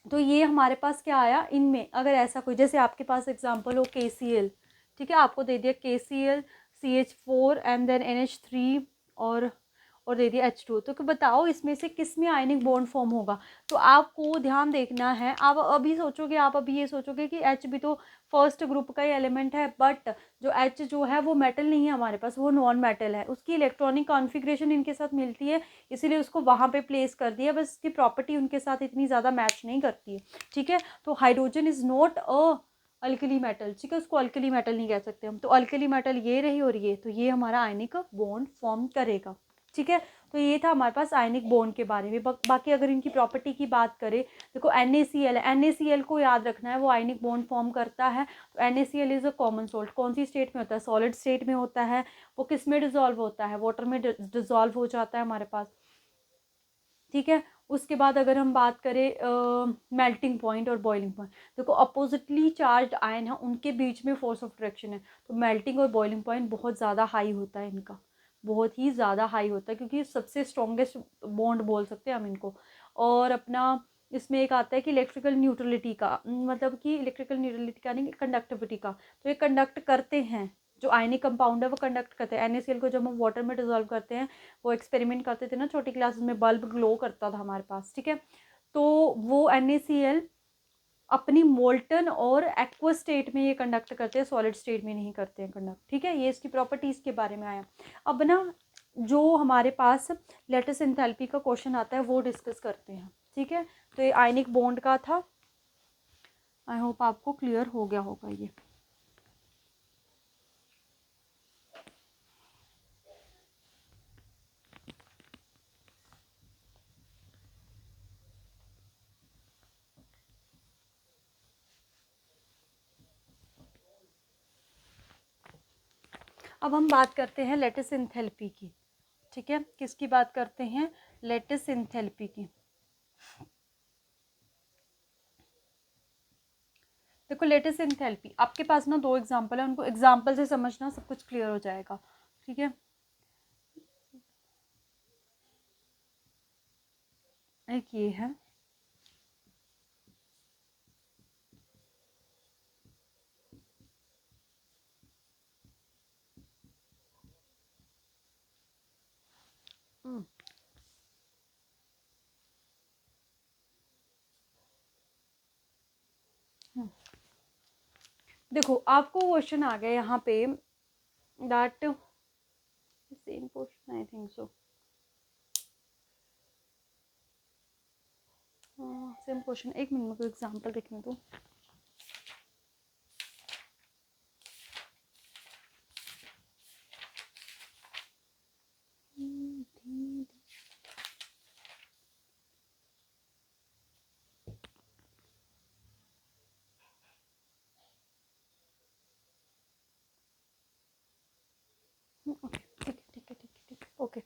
तो ये हमारे पास क्या आया, इनमें अगर ऐसा कोई, जैसे आपके पास एग्जाम्पल हो KCl, ठीक है, आपको दे दिया KCl CH4 and then NH3 और और दे दिया H2। तो बताओ इसमें से किस में आयनिक बॉन्ड फॉर्म होगा। तो आपको ध्यान देखना है, आप अभी सोचोगे, आप अभी ये सोचोगे कि H भी तो फर्स्ट ग्रुप का ही एलिमेंट है, बट जो H जो है वो मेटल नहीं है हमारे पास, वो नॉन मेटल है। उसकी इलेक्ट्रॉनिक कॉन्फ़िगरेशन इनके साथ मिलती है, इसीलिए उसको वहाँ पे प्लेस कर दिया, बस इसकी प्रॉपर्टी उनके साथ इतनी ज़्यादा मैच नहीं करती है, ठीक है। तो hydrogen is not a alkali metal, ठीक है, उसको अल्कली मेटल नहीं कह सकते हम। तो अल्कली मेटल ये रही और ये, तो ये हमारा आयनिक बॉन्ड फॉर्म करेगा, ठीक है। तो ये था हमारे पास आयनिक बॉन्ड के बारे में। बाकी अगर इनकी प्रॉपर्टी की बात करें, देखो NaCl है, NaCl को याद रखना है, वो आयनिक बॉन्ड फॉर्म करता है। तो NaCl is a common salt, कौन सी स्टेट में होता है, सॉलिड स्टेट में होता है। वो किस में डिजोल्व होता है, वाटर में डिजोल्व हो जाता है हमारे पास, ठीक है। उसके बाद अगर हम बात करें मेल्टिंग पॉइंट और बॉइलिंग पॉइंट, देखो अपोजिटली चार्ज आयन है, उनके बीच में फोर्स ऑफ डायरेक्शन है, तो मेल्टिंग और बॉइलिंग पॉइंट बहुत ज़्यादा हाई होता है इनका, बहुत ही ज़्यादा हाई होता है, क्योंकि सबसे स्ट्रॉन्गेस्ट बॉन्ड बोल सकते हैं हम इनको। और अपना इसमें एक आता है कि इलेक्ट्रिकल न्यूट्रलिटी का, मतलब कि इलेक्ट्रिकल न्यूट्रलिटी का नहीं, कंडक्टिविटी का। तो ये कंडक्ट करते हैं, जो आयनिक कंपाउंड है वो कंडक्ट करते हैं। NaCl को जब हम वाटर में डिजोल्व करते हैं, वो एक्सपेरिमेंट करते थे ना छोटी क्लासेस में, बल्ब ग्लो करता था हमारे पास, ठीक है। तो वो NaCl अपनी मोल्टन और एक्वस स्टेट में ये कंडक्ट करते हैं, सॉलिड स्टेट में नहीं करते हैं कंडक्ट, ठीक है। ये इसकी प्रॉपर्टीज़ के बारे में आया। अब ना जो हमारे पास लेटिस एंथैल्पी का क्वेश्चन आता है वो डिस्कस करते हैं, ठीक है। तो ये आयनिक बॉन्ड का था, आई होप आपको क्लियर हो गया होगा ये। अब हम बात करते हैं लेटिस एंथैल्पी की, ठीक है। किसकी बात करते हैं, लेटिस एंथैल्पी की। देखो लेटिस एंथैल्पी, आपके पास ना दो एग्जांपल है, उनको एग्जांपल से समझना, सब कुछ क्लियर हो जाएगा, ठीक है। एक ये है, देखो आपको क्वेश्चन आ गया यहाँ पे, that same question, I think so, same question. एक मिनट में कोई एग्जांपल देखने दो। ओके, ठीक है ठीक है ठीक है ठीक है, ओके,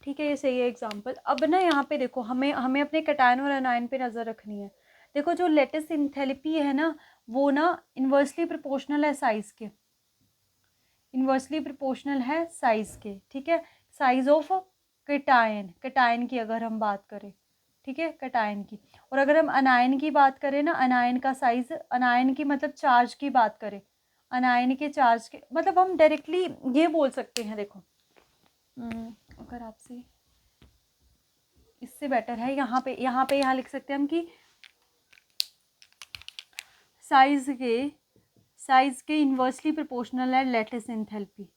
ठीक है, ये सही है एग्जांपल। अब ना यहाँ पे देखो, हमें हमें अपने कैटायन और एनायन पे नज़र रखनी है। देखो जो लेटिस एंथैल्पी है ना, वो ना इन्वर्सली प्रोपोर्शनल है साइज के, इन्वर्सली प्रोपोर्शनल है साइज के, ठीक है। साइज ऑफ कैटायन, कैटायन की अगर हम बात करें, ठीक है, कैटायन की। और अगर हम अनायन की बात करें ना, अनायन का साइज, अनायन की मतलब चार्ज की बात करें, अनायन के चार्ज के मतलब हम डायरेक्टली ये बोल सकते हैं। देखो अगर आपसे इससे बेटर है, यहाँ लिख सकते हैं हम कि साइज के इन्वर्सली प्रोपोर्शनल है लेटिस एंथैल्पी,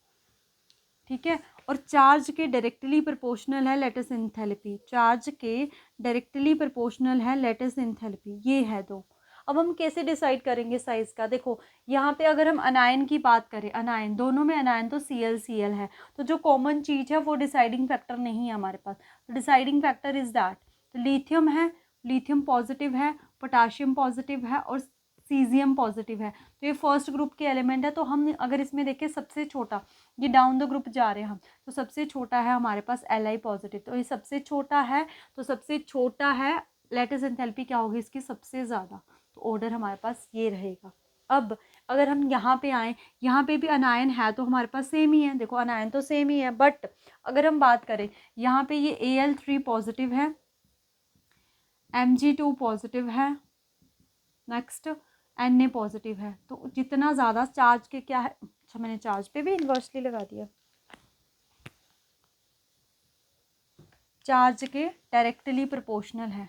ठीक है। और चार्ज के डायरेक्टली प्रोपोर्शनल है लेटिस एंथैल्पी, चार्ज के डायरेक्टली प्रोपोर्शनल है लेटिस एंथैल्पी, ये है दो। अब हम कैसे डिसाइड करेंगे साइज का, देखो यहाँ पे अगर हम अनायन की बात करें, अनायन दोनों में अनायन तो Cl है, तो जो कॉमन चीज़ है वो डिसाइडिंग फैक्टर नहीं है हमारे पास। तो डिसाइडिंग फैक्टर इज दैट, तो लिथियम है, लिथियम पॉजिटिव है, पोटाशियम पॉजिटिव है और सीजियम पॉजिटिव है। तो ये फर्स्ट ग्रुप के एलिमेंट है। तो हम अगर इसमें देखें सबसे छोटा, ये डाउन द ग्रुप जा रहे हैं हम, तो सबसे छोटा है हमारे पास Li पॉजिटिव, तो ये सबसे छोटा है, तो सबसे छोटा है, लेटिस एंथैल्पी क्या होगी इसकी, सबसे ज़्यादा। तो ऑर्डर हमारे पास ये रहेगा। अब अगर हम यहाँ पे आए, यहाँ पे भी अनायन है तो हमारे पास सेम ही है, देखो अनायन तो सेम ही है, बट अगर हम बात करें यहाँ पे ये Al3 पॉजिटिव है, Mg2 पॉजिटिव है, नेक्स्ट Na पॉजिटिव है। तो जितना ज़्यादा चार्ज के क्या है, अच्छा मैंने चार्ज पे भी इन्वर्सली लगा दिया, चार्ज के डायरेक्टली प्रोपोर्शनल है,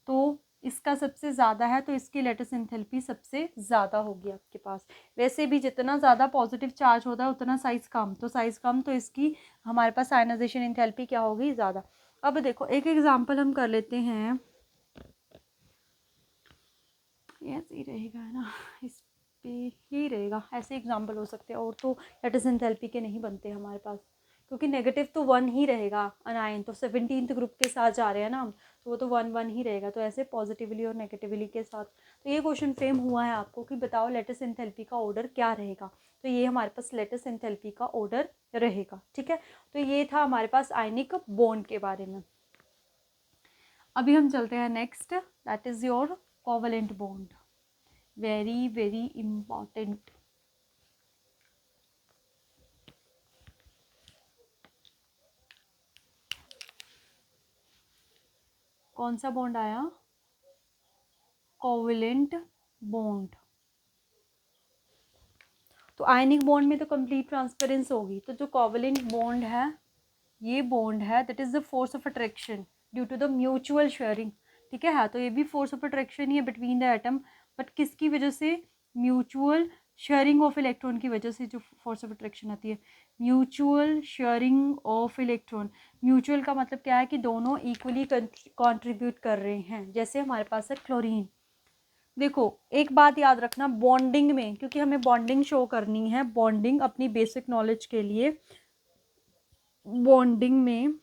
तो इसका सबसे ज़्यादा है, तो इसकी लेटेस्ट एंथैल्पी सबसे ज़्यादा होगी आपके पास। वैसे भी जितना ज़्यादा पॉजिटिव चार्ज होता है उतना साइज़ कम, तो साइज़ कम तो इसकी हमारे पास आयनाइजेशन एंथैल्पी क्या होगी, ज़्यादा। अब देखो एक एग्जांपल हम कर लेते हैं, ऐसे ही रहेगा ना, इस पे यही रहेगा, ऐसे एग्जांपल हो सकते हैं, और तो लेटेस्ट एंथैल्पी के नहीं बनते हमारे पास, क्योंकि नेगेटिव तो 1 ही रहेगा अनायन, तो 17th ग्रुप के साथ जा रहे हैं ना हम, तो वो तो 1 1 ही रहेगा, तो ऐसे पॉजिटिवली और नेगेटिवली के साथ। तो ये क्वेश्चन फ्रेम हुआ है आपको कि बताओ लेटेस्ट एंथैल्पी का ऑर्डर क्या रहेगा, तो ये हमारे पास लेटेस्ट एंथैल्पी का ऑर्डर रहेगा, ठीक है। तो ये था हमारे पास आयनिक बॉन्ड के बारे में। अभी हम चलते हैं next, that is your covalent bond, very very important. कौन सा बॉन्ड आया, कोवेलेंट बॉन्ड। तो आयनिक बॉन्ड में तो कंप्लीट ट्रांसपेरेंस होगी, तो जो कोवेलेंट बॉन्ड है, ये बॉन्ड है that is the force of attraction due to the mutual sharing, ठीक है। तो ये भी फोर्स ऑफ अट्रैक्शन ही है बिटवीन द एटम, बट किसकी वजह से, म्यूचुअल शेयरिंग ऑफ इलेक्ट्रॉन की वजह से जो फोर्स ऑफ अट्रैक्शन आती है, mutual sharing of electron. Mutual का मतलब क्या है कि दोनों इक्वली कंट्रीब्यूट कर रहे हैं, जैसे हमारे पास है क्लोरीन। देखो एक बात याद रखना, बॉन्डिंग में, क्योंकि हमें बॉन्डिंग शो करनी है, बॉन्डिंग अपनी बेसिक नॉलेज के लिए, बॉन्डिंग में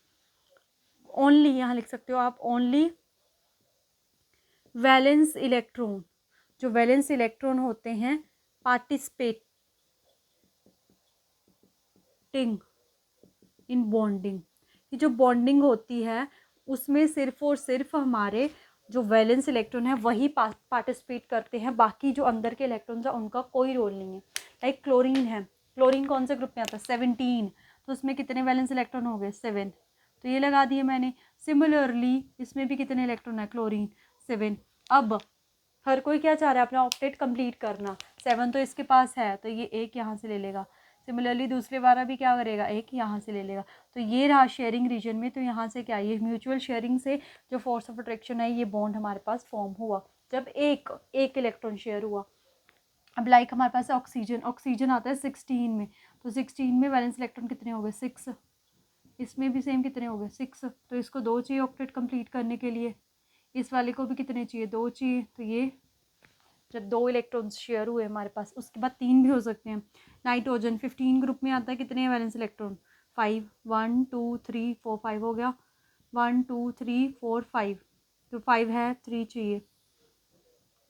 ओनली, यहाँ लिख सकते हो आप, ओनली वैलेंस इलेक्ट्रॉन, जो वैलेंस इलेक्ट्रॉन होते हैं, पार्टिसिपेटिंग इन बॉन्डिंग, ये जो बॉन्डिंग होती है उसमें सिर्फ और सिर्फ हमारे जो वैलेंस इलेक्ट्रॉन है वही पार्टिसिपेट करते हैं, बाकी जो अंदर के इलेक्ट्रॉन्स है उनका कोई रोल नहीं है। लाइक क्लोरीन है, क्लोरीन कौन से ग्रुप में आता है, 17, तो उसमें कितने वैलेंस इलेक्ट्रॉन हो गए, 7, तो ये लगा दिए मैंने। सिमिलरली इसमें भी कितने इलेक्ट्रॉन है, क्लोरीन 7। अब हर कोई क्या चाह रहा है, अपना ऑक्टेट कंप्लीट करना, 7 तो इसके पास है, तो ये एक यहाँ से ले लेगा, सिमिलरली दूसरे वाला भी क्या करेगा, एक यहाँ से ले लेगा, तो ये रहा शेयरिंग रीजन में। तो यहाँ से क्या, ये म्यूचुअल शेयरिंग से जो फोर्स ऑफ अट्रैक्शन है, ये बॉन्ड हमारे पास फॉर्म हुआ जब एक एक इलेक्ट्रॉन शेयर हुआ। अब लाइक हमारे पास ऑक्सीजन, ऑक्सीजन आता है 16 में, तो 16 में वैलेंस इलेक्ट्रॉन कितने हो गए, 6, इसमें भी सेम कितने हो गए, 6, तो इसको 2 चाहिए ऑक्टेट कंप्लीट करने के लिए, इस वाले को भी कितने चाहिए, 2 चाहिए, तो ये जब 2 इलेक्ट्रॉन्स शेयर हुए हमारे पास, उसके बाद 3 भी हो सकते हैं। नाइट्रोजन 15 ग्रुप में आता है, कितने वैलेंस इलेक्ट्रॉन, 5, 1 2 3 4 5 हो गया, 1 2 3 4 5, तो 5 है, 3 चाहिए,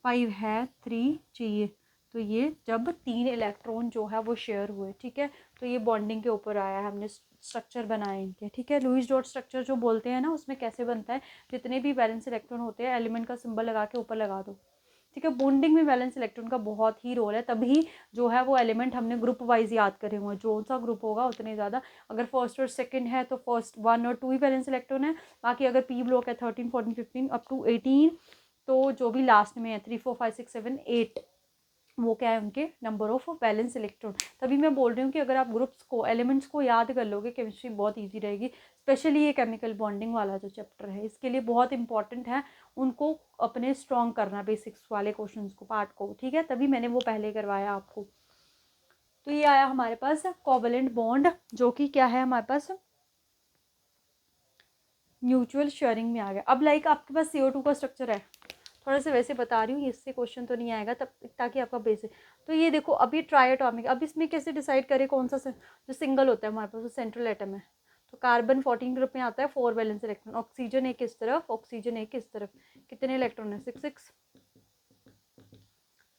5 है, 3 चाहिए, तो ये जब 3 इलेक्ट्रॉन जो है वो शेयर हुए, ठीक है। तो ये बॉन्डिंग के ऊपर आया है, हमने स्ट्रक्चर बनाए इनके, ठीक है। लुईस डॉट स्ट्रक्चर जो बोलते हैं ना, उसमें कैसे बनता है, जितने भी वैलेंस इलेक्ट्रॉन होते हैं एलिमेंट का सिंबल लगा के ऊपर लगा दो, ठीक है। बॉन्डिंग में वैलेंस इलेक्ट्रॉन का बहुत ही रोल है, तभी जो है वो एलिमेंट हमने ग्रुप वाइज याद करे हुए हैं, जो सा ग्रुप होगा उतने ज़्यादा, अगर फर्स्ट और सेकंड है तो फर्स्ट 1 और 2 ही वैलेंस इलेक्ट्रॉन है, बाकी अगर पी ब्लॉक है 13 14 15 अप टू 18, तो जो भी लास्ट में है 3 4 5 6 7 8, वो क्या है, उनके नंबर ऑफ वैलेंस इलेक्ट्रॉन। तभी मैं बोल रही हूँ कि अगर आप ग्रुप्स को, एलिमेंट्स को याद कर लोगे, केमिस्ट्री बहुत इजी रहेगी, स्पेशली ये केमिकल बॉन्डिंग वाला जो चैप्टर है, इसके लिए बहुत इंपॉर्टेंट है उनको अपने स्ट्रॉन्ग करना, बेसिक्स वाले क्वेश्चंस को, पार्ट को, ठीक है। तभी मैंने वो पहले करवाया आपको। तो ये आया हमारे पास कोवेलेंट बॉन्ड, जो कि क्या है हमारे पास, म्यूचुअल शेयरिंग में आ गया। अब लाइक आपके पास CO2 का स्ट्रक्चर है, थोड़ा सा वैसे बता रही हूँ, इससे क्वेश्चन तो नहीं आएगा तब, ताकि आपका बेसिक। तो ये देखो अभी ट्राइएटॉमिक, अब इसमें कैसे डिसाइड करें कौन सा जो सिंगल होता है हमारे पास, वो सेंट्रल एटम है, तो कार्बन 14 ग्रुप में आता है, 4 वैलेंस इलेक्ट्रॉन, ऑक्सीजन एक इस तरफ, ऑक्सीजन एक इस तरफ, कितने इलेक्ट्रॉन है, 6 6,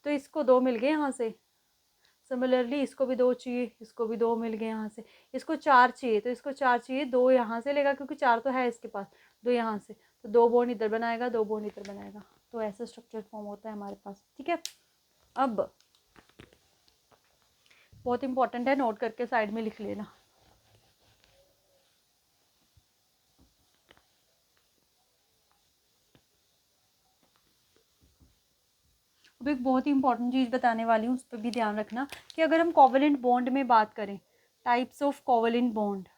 तो इसको 2 मिल गए यहाँ से। सिमिलरली इसको भी 2 चाहिए, इसको भी 2 मिल गए यहाँ से, इसको 4 चाहिए, तो इसको 4 चाहिए, 2 यहाँ से लेगा क्योंकि 4 तो है इसके पास, 2 यहाँ से, तो 2 बॉन्ड इधर बनाएगा, 2 बॉन्ड इधर बनाएगा, तो ऐसा स्ट्रक्चर फॉर्म होता है हमारे पास, ठीक है। अब बहुत इंपॉर्टेंट है, नोट करके साइड में लिख लेना। अब एक बहुत ही इंपॉर्टेंट चीज़ बताने वाली हूँ, उस पर भी ध्यान रखना कि अगर हम कोवेलेंट बॉन्ड में बात करें, टाइप्स ऑफ कोवेलेंट बॉन्ड,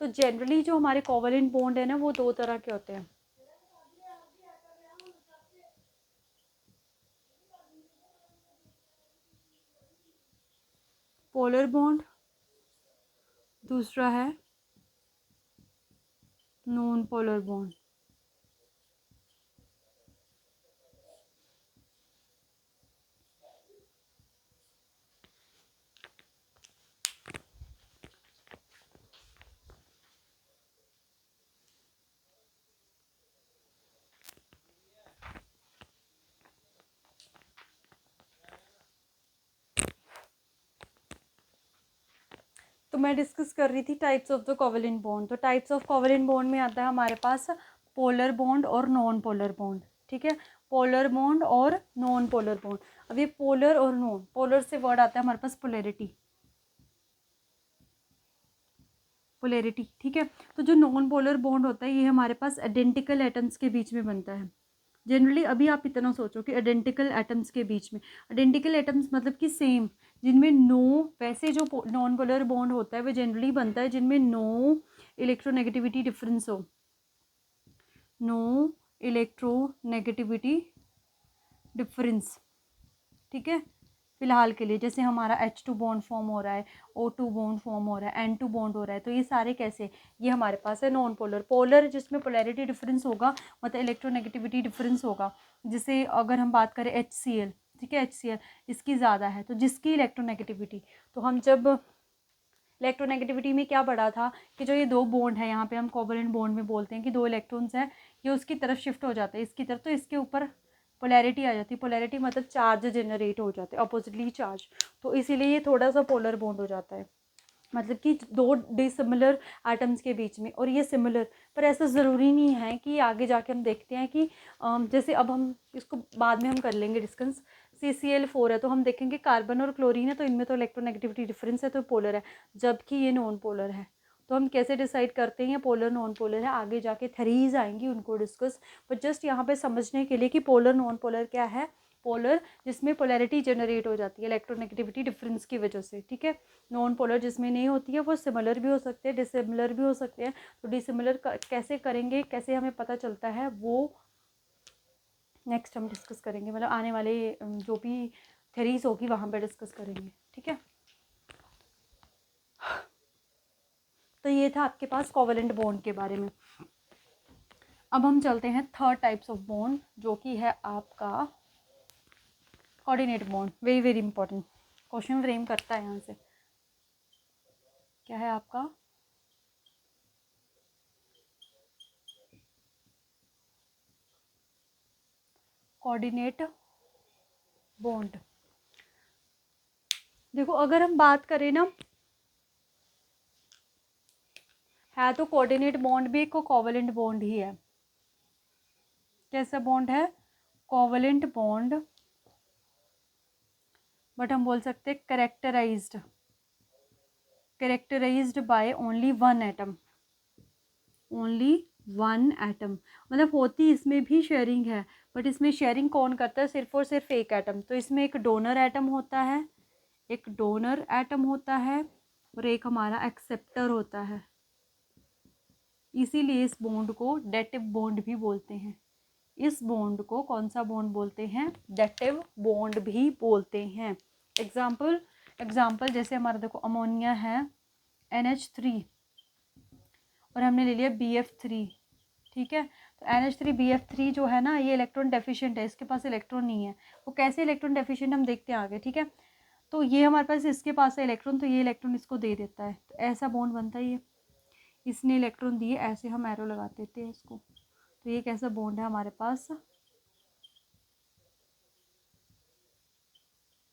तो जनरली जो हमारे कोवलेंट बॉन्ड है ना वो दो तरह के होते हैं। पोलर बॉन्ड, दूसरा है नॉन पोलर बॉन्ड। तो मैं डिस्कस कर रही थी types of the covalent bond. तो टाइप्स ऑफ कोवलेंट बॉन्ड में आता है हमारे पास पोलर बॉन्ड और नॉन पोलर बॉन्ड। ठीक है, पोलर बॉन्ड और नॉन पोलर बॉन्ड। अब ये पोलर और नॉन पोलर से वर्ड आता है हमारे पास पोलैरिटी, पोलैरिटी। ठीक है, तो जो नॉन पोलर बॉन्ड होता है ये हमारे पास आइडेंटिकल एटम्स के बीच में बनता है जनरली। अभी आप इतना सोचो कि आइडेंटिकल एटम्स के बीच में, आइडेंटिकल एटम्स मतलब कि सेम, जिनमें नो, वैसे जो नॉन पोलर बॉन्ड होता है वो जनरली बनता है जिनमें नो इलेक्ट्रोनेगेटिविटी डिफरेंस हो, नो इलेक्ट्रोनेगेटिविटी डिफरेंस। ठीक है, फिलहाल के लिए जैसे हमारा H2 बॉन्ड फॉर्म हो रहा है, O2 बॉन्ड फॉर्म हो रहा है, N2 बॉन्ड हो रहा है, तो ये सारे कैसे, ये हमारे पास है नॉन पोलर। पोलर जिसमें पोलैरिटी डिफरेंस होगा, मतलब इलेक्ट्रोनेगेटिविटी डिफरेंस होगा। जैसे अगर हम बात करें HCl, ठीक है, HCl इसकी ज़्यादा है, तो जिसकी इलेक्ट्रोनेगेटिविटी, तो हम जब इलेक्ट्रोनेगेटिविटी में क्या पढ़ा था कि जो ये दो बॉन्ड है, यहाँ पे हम कोवलेंट बॉन्ड में बोलते हैं कि दो इलेक्ट्रॉन्स हैं, ये उसकी तरफ शिफ्ट हो जाते हैं, इसकी तरफ, तो इसके ऊपर पोलैरिटी आ जाती है। पोलैरिटी मतलब चार्ज जनरेट हो जाते हैं, अपोजिटली चार्ज, तो इसीलिए ये थोड़ा सा पोलर बॉन्ड हो जाता है, मतलब कि दो डिसिमिलर एटम्स के बीच में। और ये सिमिलर, पर ऐसा ज़रूरी नहीं है कि आगे जाके हम देखते हैं कि जैसे अब हम इसको बाद में हम कर लेंगे डिस्कस। CCl4 है तो हम देखेंगे कार्बन और क्लोरीन है, तो इनमें तो इलेक्ट्रोनेगेटिविटी डिफरेंस है, तो पोलर है, जबकि ये नॉन पोलर है। तो हम कैसे डिसाइड करते हैं ये पोलर नॉन पोलर है, आगे जाके थरीज आएंगी उनको डिस्कस। बट जस्ट यहाँ पे समझने के लिए कि पोलर नॉन पोलर क्या है। पोलर जिसमें पोलैरिटी जनरेट हो जाती है इलेक्ट्रोनेगेटिविटी डिफरेंस की वजह से। ठीक है, नॉन पोलर जिसमें नहीं होती है वो सिमिलर भी हो सकते हैं, डिसिमिलर भी हो सकते हैं। तो डिसिमिलर कैसे करेंगे, कैसे हमें पता चलता है, वो नेक्स्ट हम डिस्कस करेंगे, मतलब आने वाले जो भी थेरीज होगी वहाँ पे डिस्कस करेंगे। ठीक है, तो ये था आपके पास कोवलेंट बॉन्ड के बारे में। अब हम चलते हैं थर्ड टाइप्स ऑफ बॉन्ड, जो कि है आपका coordinate bond. Very very important question frame करता है यहाँ से। क्या है आपका कोऑर्डिनेट बॉन्ड? देखो अगर हम बात करें ना, है तो कोऑर्डिनेट बॉन्ड भी एक कोवलेंट बॉन्ड ही है। कैसा बॉन्ड है? कोवलेंट बॉन्ड, बट हम बोल सकते हैं characterised by only one atom, only one atom. मतलब होती इसमें भी शेयरिंग है, बट इसमें शेयरिंग कौन करता है? सिर्फ और सिर्फ एक एटम। तो इसमें एक डोनर एटम होता है, एक डोनर एटम होता है, और एक हमारा एक्सेप्टर होता है। इसीलिए इस बॉन्ड को डेटिव बॉन्ड भी बोलते हैं। इस बॉन्ड को कौन सा बॉन्ड बोलते हैं? डेटिव बॉन्ड भी बोलते हैं। एग्जाम्पल जैसे हमारा देखो अमोनिया है NH3, और हमने ले लिया BF3। ठीक है, तो NH3BF3 जो है ना, ये इलेक्ट्रॉन डेफिशिएंट है, इसके पास इलेक्ट्रॉन नहीं है। वो कैसे इलेक्ट्रॉन डेफिशिएंट हम देखते हैं आगे। ठीक है, तो ये हमारे पास, इसके पास है इलेक्ट्रॉन, तो ये इलेक्ट्रॉन इसको दे देता है, तो ऐसा बॉन्ड बनता है। ये इसने इलेक्ट्रॉन दिए, ऐसे हम एरो लगा देते हैं इसको, तो ये कैसा बॉन्ड है हमारे पास?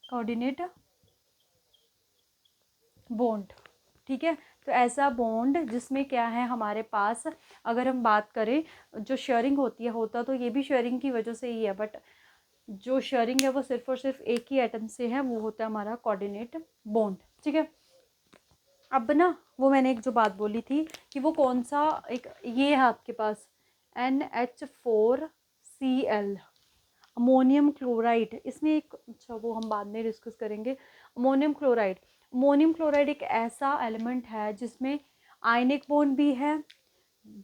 Coordinate bond. ठीक है, तो ऐसा बॉन्ड जिसमें क्या है हमारे पास, अगर हम बात करें जो शेयरिंग होती है, होता तो ये भी शेयरिंग की वजह से ही है, बट जो शेयरिंग है वो सिर्फ और सिर्फ एक ही एटम से है, वो होता है हमारा कोऑर्डिनेट बॉन्ड। ठीक है, अब ना वो मैंने एक जो बात बोली थी कि वो कौन सा, एक ये है आपके पास NH4Cl, अमोनियम क्लोराइड। इसमें एक, अच्छा वो हम बाद में डिस्कस करेंगे। अमोनियम क्लोराइड, अमोनियम क्लोराइड एक ऐसा एलिमेंट है जिसमें आयनिक बॉन्ड भी है,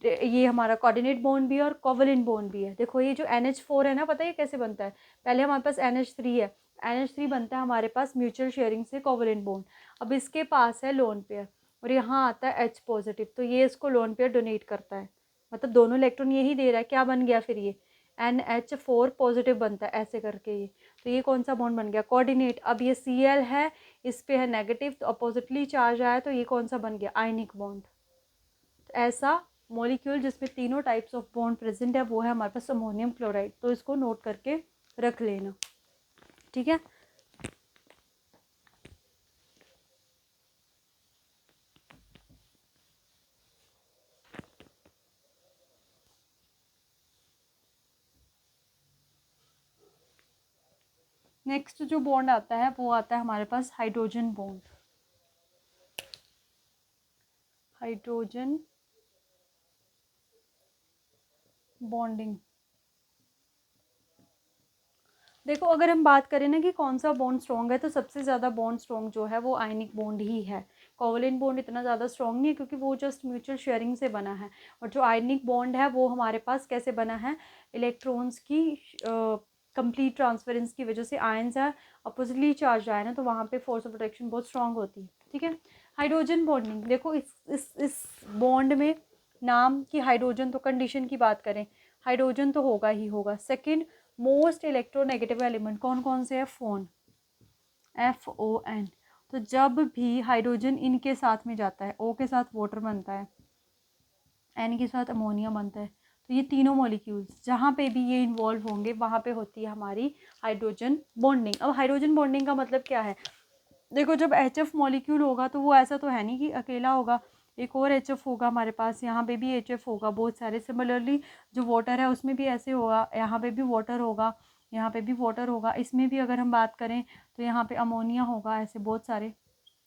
ये हमारा कोऑर्डिनेट बॉन्ड भी है और कोवलेंट बॉन्ड भी है। देखो ये जो NH4 है ना, पता है ये कैसे बनता है? पहले हमारे पास NH3 है, NH3 बनता है हमारे पास म्यूचुअल शेयरिंग से कोवलेंट बॉन्ड। अब इसके पास है लोन पेयर और यहाँ आता है H पॉजिटिव, तो ये इसको लोन पेयर डोनेट करता है, मतलब दोनों इलेक्ट्रॉन यही दे रहा है। क्या बन गया फिर ये NH4 पॉजिटिव बनता है ऐसे करके ये। तो ये कौन सा बॉन्ड बन गया? कोऑर्डिनेट। अब ये Cl है, इस पे है नेगेटिव, तो अपोजिटली चार्ज आया, तो ये कौन सा बन गया? Ionic bond. तो ऐसा मॉलिक्यूल जिसमें तीनों टाइप्स ऑफ बॉन्ड प्रेजेंट है वो है हमारे पास अमोनियम क्लोराइड। तो इसको नोट करके रख लेना, ठीक है। नेक्स्ट जो बॉन्ड आता है वो आता है हमारे पास हाइड्रोजन बॉन्ड। Hydrogen bonding. देखो अगर हम बात करें ना कि कौन सा बॉन्ड स्ट्रॉन्ग है, तो सबसे ज़्यादा बॉन्ड स्ट्रॉन्ग जो है वो आयनिक बॉन्ड ही है। कोवलेंट बॉन्ड इतना ज़्यादा स्ट्रॉन्ग नहीं है क्योंकि वो जस्ट म्यूचुअल शेयरिंग से बना है। और जो आयनिक बॉन्ड है वो हमारे पास कैसे बना है? इलेक्ट्रॉन्स की कंप्लीट ट्रांसफरेंस की वजह से। आयंस है अपोजिटली चार्ज आए ना, तो वहाँ पे फोर्स ऑफ अट्रैक्शन बहुत स्ट्रॉन्ग होती है, ठीक है। हाइड्रोजन बॉन्डिंग, देखो इस बॉन्ड में नाम की हाइड्रोजन, तो कंडीशन की बात करें हाइड्रोजन तो होगा ही होगा। सेकेंड मोस्ट इलेक्ट्रोनेगेटिव एलिमेंट कौन कौन से है? Phone, FON। तो जब भी हाइड्रोजन इनके साथ में जाता है, O के साथ वाटर बनता है, N के साथ अमोनिया बनता है, तो ये तीनों मॉलिक्यूल्स जहाँ पे भी ये इन्वॉल्व होंगे वहाँ पे होती है हमारी हाइड्रोजन बॉन्डिंग। अब हाइड्रोजन बॉन्डिंग का मतलब क्या है? देखो जब HF मॉलिक्यूल होगा तो वो ऐसा तो है नहीं कि अकेला होगा, एक और HF होगा हमारे पास, यहाँ पे भी HF होगा बहुत सारे। सिमिलरली जो वाटर है उसमें भी ऐसे होगा, यहाँ पे भी वाटर होगा, यहाँ पे भी वाटर होगा, इसमें भी अगर हम बात करें तो यहाँ पे अमोनिया होगा, ऐसे बहुत सारे।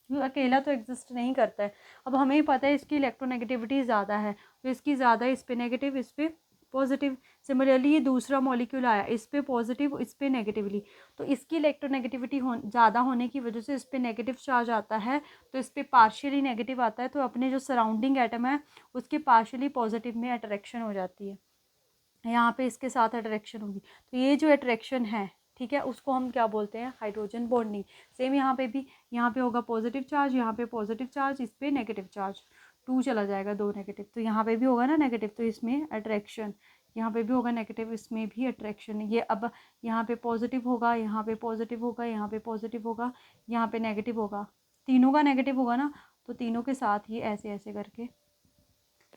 अकेला तो एग्जिस्ट नहीं करता है। अब हमें ही पता है इसकी इलेक्ट्रोनेगेटिविटी ज़्यादा है, तो इसकी ज़्यादा इस पे नेगेटिव, इस पे पॉजिटिव। सिमिलरली ये दूसरा मॉलिक्यूल आया, इस पे पॉजिटिव, इस पे नेगेटिवली, तो इसकी इलेक्ट्रोनेगेटिविटी ज़्यादा होने की वजह से इस पे नेगेटिव चार्ज आता है, तो इस पे पार्शियली नेगेटिव आता है, तो अपने जो सराउंडिंग एटम है उसके पार्शियली पॉजिटिव में अट्रैक्शन हो जाती है, यहाँ पे इसके साथ अट्रैक्शन होगी। तो ये जो अट्रैक्शन है, ठीक है, उसको हम क्या बोलते हैं? Hydrogen bonding. सेम यहाँ पे भी, यहाँ पे होगा पॉजिटिव चार्ज, यहाँ पे पॉजिटिव चार्ज, इस पे नेगेटिव चार्ज, 2 चला जाएगा, 2 नेगेटिव, तो यहाँ पे भी होगा ना नेगेटिव, तो इसमें अट्रैक्शन, यहाँ पे भी होगा नेगेटिव, इसमें भी अट्रैक्शन। ये अब यहाँ पे पॉजिटिव होगा, यहाँ पे पॉजिटिव होगा, यहाँ पे पॉजिटिव होगा, यहाँ पे नेगेटिव होगा, तीनों का नेगेटिव होगा ना, तो तीनों के साथ ये ऐसे ऐसे करके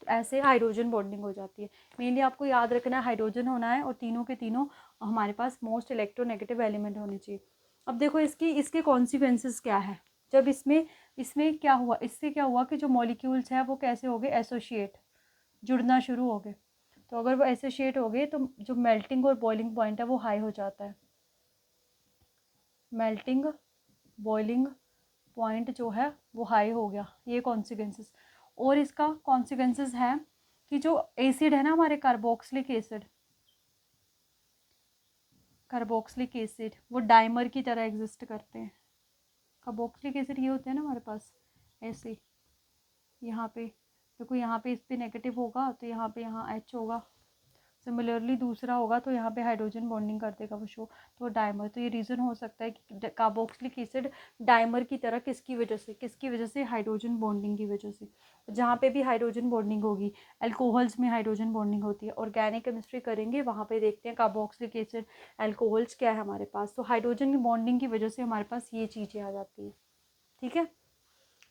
ऐसे हाइड्रोजन बॉन्डिंग हो जाती है। मेनली आपको याद रखना है हाइड्रोजन होना है और तीनों के तीनों हमारे पास मोस्ट इलेक्ट्रोनेगेटिव एलिमेंट होने चाहिए। अब देखो इसके कॉन्सिक्वेंसेस क्या है? जब इसमें इसमें क्या हुआ, इससे क्या हुआ कि जो मॉलिक्यूल्स हैं वो कैसे हो गए? एसोसिएट, जुड़ना शुरू हो गए। तो अगर वो एसोसिएट हो गए तो जो मेल्टिंग और बॉइलिंग पॉइंट है वो हाई हो जाता है। मेल्टिंग बॉइलिंग पॉइंट जो है वो हाई हो गया, ये कॉन्सिक्वेंसेस। और इसका कॉन्सिक्वेंसेस है कि जो एसिड है ना हमारे कार्बोक्सिलिक एसिड, कार्बोक्सिलिक एसिड वो डाइमर की तरह एग्जिस्ट करते हैं। कार्बोक्सिलिक एसिड ये होते हैं ना हमारे पास ऐसे, यहाँ पे देखो, यहाँ पे इस पे नेगेटिव होगा तो यहाँ पे यहाँ H होगा, सिमिलरली दूसरा होगा तो यहाँ पे हाइड्रोजन बॉन्डिंग कर देगा वो शो, तो डाइमर। तो ये रीज़न हो सकता है कि कार्बोक्सिलिक एसिड डाइमर की तरह, किसकी वजह से? किसकी वजह से? हाइड्रोजन बॉन्डिंग की वजह से। जहाँ पे भी हाइड्रोजन बॉन्डिंग होगी, अल्कोहल्स में हाइड्रोजन बॉन्डिंग होती है, ऑर्गेनिक केमिस्ट्री करेंगे वहाँ पे देखते हैं कार्बोक्सिलिक एसिड, अल्कोहल्स क्या है हमारे पास, तो हाइड्रोजन की बॉन्डिंग की वजह से हमारे पास ये चीज़ें आ जाती है, ठीक है।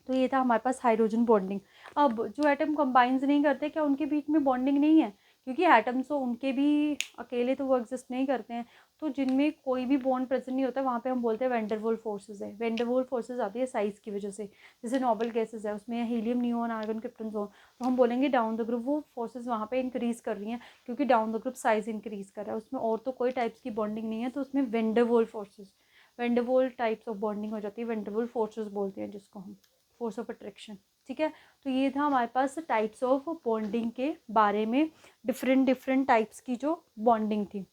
तो ये था हमारे पास हाइड्रोजन बॉन्डिंग। अब जो एटम कंबाइंस नहीं करते, क्या उनके बीच में बॉन्डिंग नहीं है? क्योंकि एटम्स तो उनके भी अकेले तो वो एग्जिस्ट नहीं करते हैं, तो जिनमें कोई भी बॉन्ड प्रेजेंट नहीं होता वहाँ पे हम बोलते हैं वेंडरवोल फोर्सेज है। वेंडरवोल फोर्सेज आती है साइज़ की वजह से, जैसे नोबल गैसेज है उसमें helium, neon, argon, krypton, xenon, तो हम बोलेंगे डाउन द ग्रुप वो फोर्सेज वहाँ पे इंक्रीज़ कर रही हैं क्योंकि down the group size increase कर रहा है, उसमें और तो कोई टाइप्स की बॉन्डिंग नहीं है, तो उसमें वेंडरवोल फोर्सेज, वेंडरवोल टाइप्स ऑफ बॉन्डिंग हो जाती है, वेंडरवोल फोर्सेज बोलते हैं जिसको हम, फोर्स ऑफ अट्रैक्शन, ठीक है। तो ये था हमारे पास टाइप्स ऑफ बॉन्डिंग के बारे में, डिफरेंट डिफरेंट टाइप्स की जो बॉन्डिंग थी।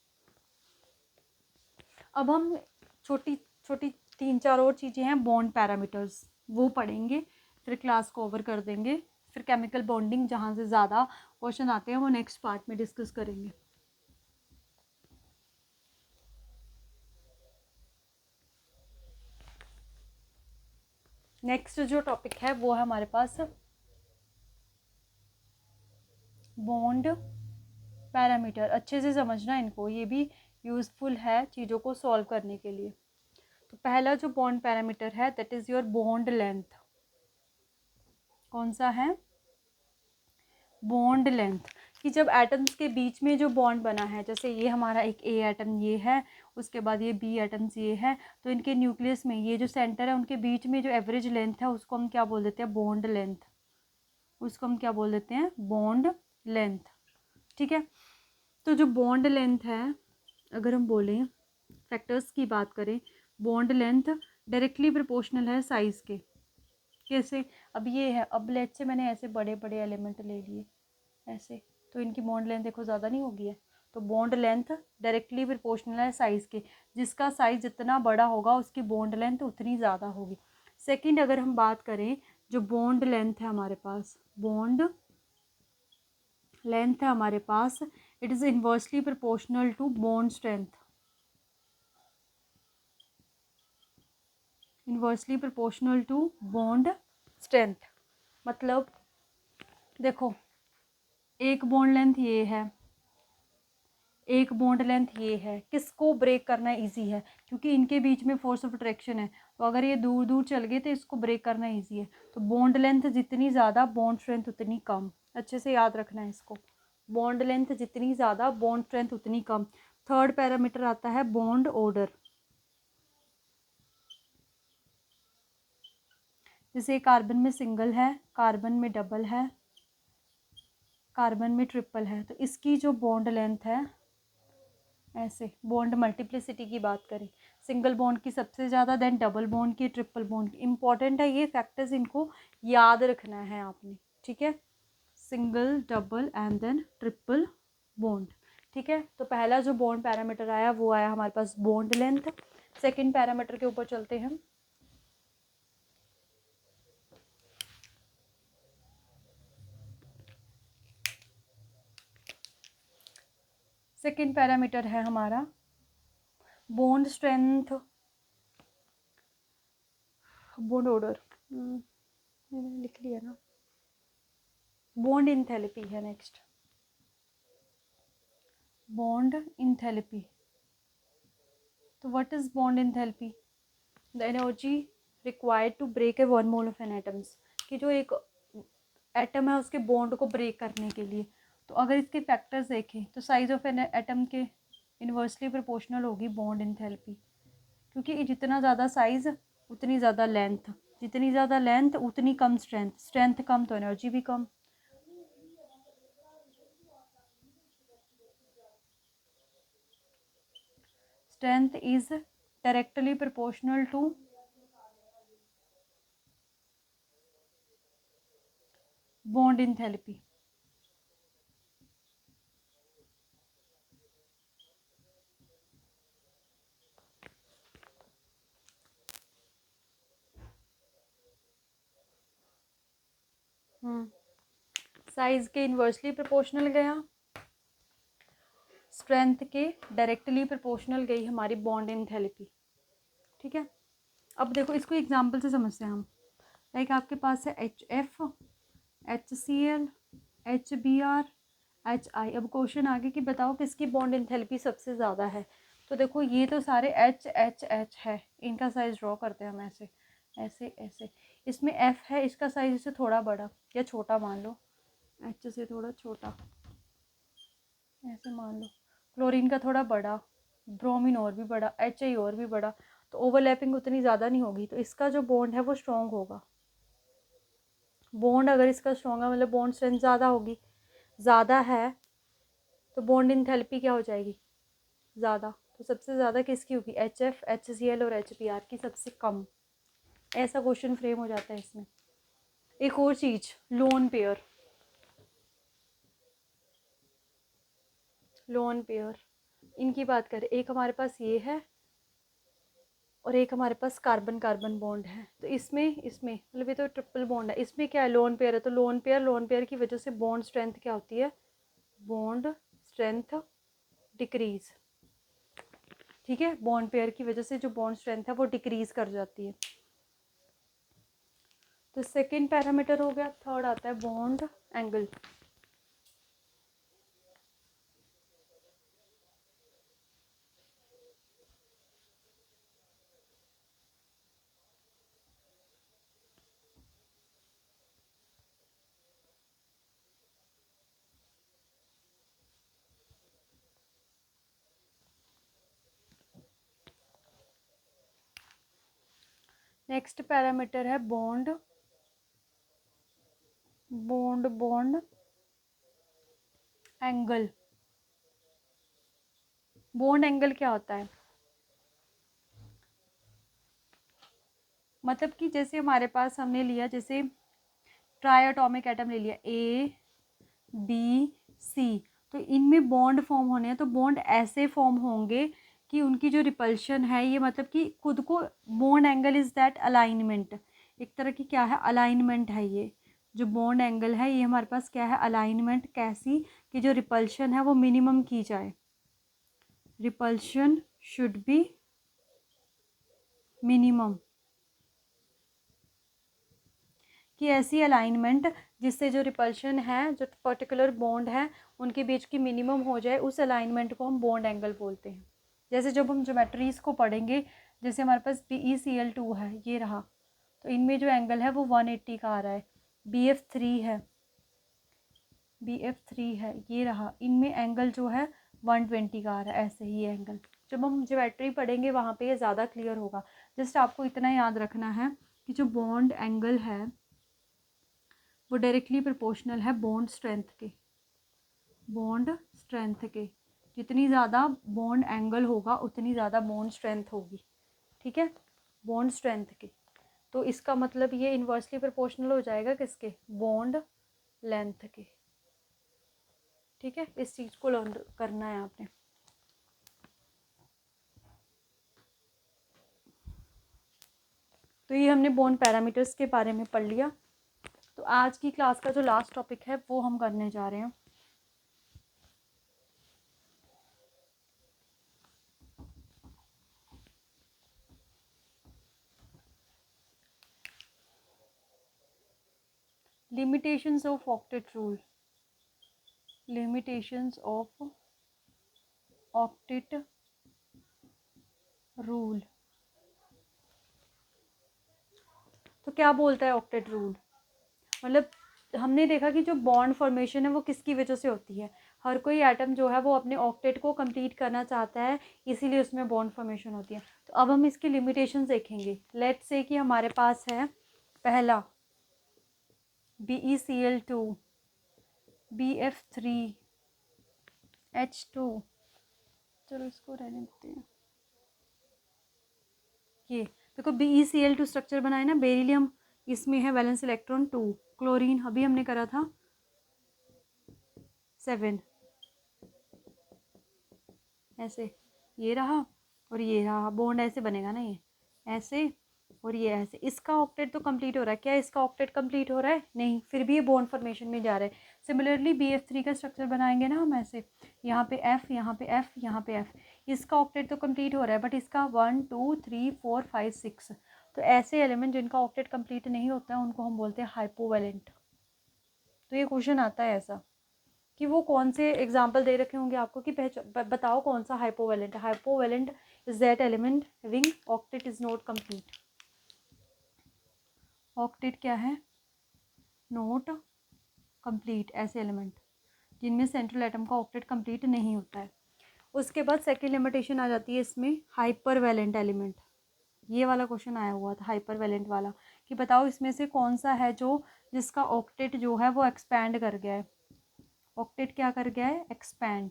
अब हम छोटी छोटी 3-4 और चीज़ें हैं बॉन्ड पैरामीटर्स, वो पढ़ेंगे, फिर क्लास को ओवर कर देंगे, फिर केमिकल बॉन्डिंग जहाँ से ज़्यादा क्वेश्चन आते हैं वो नेक्स्ट पार्ट में डिस्कस करेंगे। नेक्स्ट जो टॉपिक है वो है हमारे पास बॉन्ड पैरामीटर। अच्छे से समझना इनको, ये भी यूज़फुल है चीज़ों को सॉल्व करने के लिए। तो पहला जो बॉन्ड पैरामीटर है that is your bond length. कौन सा है? Bond length. कि जब एटम्स के बीच में जो बॉन्ड बना है, जैसे ये हमारा एक ए एटम ये है, उसके बाद ये बी एटम्स ये है, तो इनके न्यूक्लियस में ये जो सेंटर है उनके बीच में जो एवरेज लेंथ है उसको हम क्या बोल देते हैं? Bond length. उसको हम क्या बोल देते हैं? Bond length. ठीक है। तो जो बॉन्ड लेंथ है, अगर हम बोलें फैक्टर्स की बात करें, बॉन्ड लेंथ डायरेक्टली प्रोपोर्शनल है साइज़ के। कैसे? अब ये है, अब लेट से मैंने ऐसे बड़े बड़े एलिमेंट ले लिए ऐसे, तो इनकी बॉन्ड लेंथ देखो ज़्यादा नहीं होगी है। तो बॉन्ड लेंथ डायरेक्टली प्रोपोर्शनल है साइज़ के, जिसका साइज़ जितना बड़ा होगा उसकी बॉन्ड लेंथ उतनी ज़्यादा होगी। सेकंड, अगर हम बात करें जो बॉन्ड लेंथ है हमारे पास, बॉन्ड लेंथ है हमारे पास, it is inversely proportional to bond strength. Inversely proportional to bond strength. मतलब देखो, एक बॉन्ड लेंथ ये है, एक बॉन्ड लेंथ ये है, किसको ब्रेक करना इजी है? क्योंकि इनके बीच में फोर्स ऑफ अट्रैक्शन है, तो अगर ये दूर दूर चल गए तो इसको ब्रेक करना इजी है। तो बॉन्ड लेंथ जितनी ज़्यादा बॉन्ड स्ट्रेंथ उतनी कम। अच्छे से याद रखना है इसको, बॉन्ड लेंथ जितनी ज़्यादा बॉन्ड स्ट्रेंथ उतनी कम। थर्ड पैरामीटर आता है बॉन्ड ऑर्डर। जैसे कार्बन में सिंगल है, कार्बन में डबल है, कार्बन में ट्रिपल है, तो इसकी जो बॉन्ड लेंथ है, ऐसे बॉन्ड मल्टीप्लिसिटी की बात करें, सिंगल बॉन्ड की सबसे ज़्यादा, देन डबल बॉन्ड की, ट्रिपल बॉन्ड की। इंपॉर्टेंट है ये फैक्टर्स, इनको याद रखना है आपने। ठीक है, single, double and then triple bond. ठीक है, तो पहला जो बॉन्ड पैरामीटर आया वो आया हमारे पास बॉन्ड लेंथ। सेकेंड पैरामीटर के ऊपर चलते हैं हम। सेकेंड पैरामीटर है हमारा बॉन्ड स्ट्रेंथ, बॉन्ड ऑर्डर मैंने लिख लिया ना, बॉन्ड इंथैल्पी है नेक्स्ट, बॉन्ड इंथैल्पी। तो what is bond enthalpy? The energy required to break a one mole of an atoms. कि जो एक एटम है उसके बॉन्ड को ब्रेक करने के लिए। तो अगर इसके फैक्टर्स देखें तो साइज ऑफ एन एटम के इन्वर्सली प्रोपोर्शनल होगी बॉन्ड इंथैल्पी, क्योंकि जितना ज़्यादा साइज उतनी ज़्यादा लेंथ, जितनी ज़्यादा लेंथ उतनी कम स्ट्रेंथ, स्ट्रेंथ कम तो एनर्जी भी कम। Strength is directly proportional to bond enthalpy. Size के इन्वर्सली प्रोपोर्शनल गया, स्ट्रेंथ के डायरेक्टली प्रोपोर्शनल गई हमारी बॉन्ड इंथैल्पी। ठीक है, अब देखो इसको एग्जांपल से समझते हैं हम। लाइक आपके पास है HF, HCl, HBr, HI। अब क्वेश्चन आगे कि बताओ किसकी बॉन्ड इंथैल्पी सबसे ज़्यादा है। तो देखो ये तो सारे H है, इनका साइज ड्रॉ करते हैं हम ऐसे ऐसे ऐसे। इसमें F है, इसका साइज इससे थोड़ा बड़ा या छोटा मान लो, H से थोड़ा छोटा ऐसे मान लो। क्लोरीन का थोड़ा बड़ा, ब्रोमीन और भी बड़ा, HI और भी बड़ा। तो ओवरलैपिंग उतनी ज़्यादा नहीं होगी, तो इसका जो बॉन्ड है वो स्ट्रॉन्ग होगा। बॉन्ड अगर इसका स्ट्रॉन्ग है मतलब बॉन्ड स्ट्रेंथ ज़्यादा होगी, ज़्यादा है तो बॉन्ड इंथैल्पी क्या हो जाएगी? ज़्यादा। तो सबसे ज़्यादा किसकी होगी? HF, HCl और HBr की सबसे कम। ऐसा क्वेश्चन फ्रेम हो जाता है इसमें। एक और चीज़, लोन पेयर। लोन पेयर इनकी बात करें, एक हमारे पास ये है और एक हमारे पास कार्बन कार्बन बॉन्ड है। तो इसमें मतलब ये तो ट्रिपल बॉन्ड है, इसमें क्या है, लोन पेयर है। तो लोन पेयर की वजह से बॉन्ड स्ट्रेंथ क्या होती है, बॉन्ड स्ट्रेंथ डिक्रीज। ठीक है, बॉन्ड पेयर की वजह से जो बॉन्ड स्ट्रेंथ है वो डिक्रीज कर जाती है। तो सेकेंड पैरामीटर हो गया। थर्ड आता है बॉन्ड एंगल। नेक्स्ट पैरामीटर है बॉन्ड एंगल। बॉन्ड एंगल क्या होता है, मतलब कि जैसे हमारे पास हमने लिया, जैसे ट्राई एटॉमिक एटम ले लिया A B C, तो इनमें बॉन्ड फॉर्म होने हैं। तो बॉन्ड ऐसे फॉर्म होंगे कि उनकी जो रिपल्शन है ये, मतलब कि खुद को, bond angle is that alignment, एक तरह की क्या है, अलाइनमेंट है। ये जो बॉन्ड एंगल है ये हमारे पास क्या है, अलाइनमेंट। कैसी, कि जो रिपल्शन है वो मिनिमम की जाए, रिपल्शन शुड बी मिनिमम, कि ऐसी अलाइनमेंट जिससे जो रिपल्शन है, जो पर्टिकुलर बॉन्ड है उनके बीच की मिनिमम हो जाए, उस अलाइनमेंट को हम बॉन्ड एंगल बोलते हैं। जैसे जब हम ज्योमेट्रीज को पढ़ेंगे, जैसे हमारे पास BeCl2 है, ये रहा, तो इनमें जो एंगल है वो 180 का आ रहा है। BF3 है, ये रहा, इनमें एंगल जो है 120 का आ रहा है। ऐसे ही एंगल जब हम ज्योमेट्री पढ़ेंगे वहाँ पे ये ज़्यादा क्लियर होगा। जस्ट आपको इतना याद रखना है कि जो बॉन्ड एंगल है वो डायरेक्टली प्रोपोर्शनल है बॉन्ड स्ट्रेंथ के। जितनी ज़्यादा बॉन्ड एंगल होगा उतनी ज़्यादा बॉन्ड स्ट्रेंथ होगी। ठीक है, बॉन्ड स्ट्रेंथ के। तो इसका मतलब ये इन्वर्सली प्रोपोर्शनल हो जाएगा किसके, बॉन्ड लेंथ के। ठीक है, इस चीज़ को लर्न करना है आपने। तो ये हमने बॉन्ड पैरामीटर्स के बारे में पढ़ लिया। तो आज की क्लास का जो लास्ट टॉपिक है वो हम करने जा रहे हैं। Limitations of octet rule, limitations of octet rule. तो क्या बोलता है ऑक्टेट रूल, मतलब हमने देखा कि जो बॉन्ड फॉर्मेशन है वो किसकी वजह से होती है। हर कोई एटम जो है वो अपने ऑक्टेट को कंप्लीट करना चाहता है, इसीलिए उसमें बॉन्ड फॉर्मेशन होती है। तो अब हम इसकी लिमिटेशंस देखेंगे। लेट्स से कि हमारे पास है पहला BeCl2 BF3 H2, चलो इसको रहने देते हैं। ये देखो BeCl2 स्ट्रक्चर बनाए ना, बेरिलियम, इसमें है वैलेंस इलेक्ट्रॉन 2, क्लोरीन अभी हमने करा था 7, ऐसे ये रहा और ये रहा, बॉन्ड ऐसे बनेगा ना, ये ऐसे और ये ऐसे। इसका ऑक्टेट तो कंप्लीट हो रहा है, क्या इसका ऑक्टेट कंप्लीट हो रहा है, नहीं, फिर भी ये बॉन्ड फॉर्मेशन में जा रहा है। सिमिलरली BF3 का स्ट्रक्चर बनाएंगे ना हम ऐसे, यहाँ पे F, यहाँ पे F, यहाँ पे F, इसका ऑक्टेट तो कंप्लीट हो रहा है, बट इसका 1 2 3 4 5 6। तो ऐसे एलिमेंट जिनका ऑक्टेट कंप्लीट नहीं होता है उनको हम बोलते हैं हाइपोवेलेंट। तो ये क्वेश्चन आता है ऐसा कि वो कौन से एग्जाम्पल दे रखे होंगे आपको कि बताओ कौन सा हाइपोवेलेंट है। Hypovalent is that element having octet is not complete. Octet क्या है, नॉट कंप्लीट, ऐसे एलिमेंट जिनमें सेंट्रल एटम का ऑक्टेट कंप्लीट नहीं होता है। उसके बाद सेकेंड लिमिटेशन आ जाती है इसमें, हाइपर वैलेंट एलिमेंट। ये वाला क्वेश्चन आया हुआ था हाइपर वैलेंट वाला, कि बताओ इसमें से कौन सा है जो, जिसका ऑक्टेट जो है वो एक्सपैंड कर गया है। ऑक्टेट क्या कर गया है, एक्सपैंड।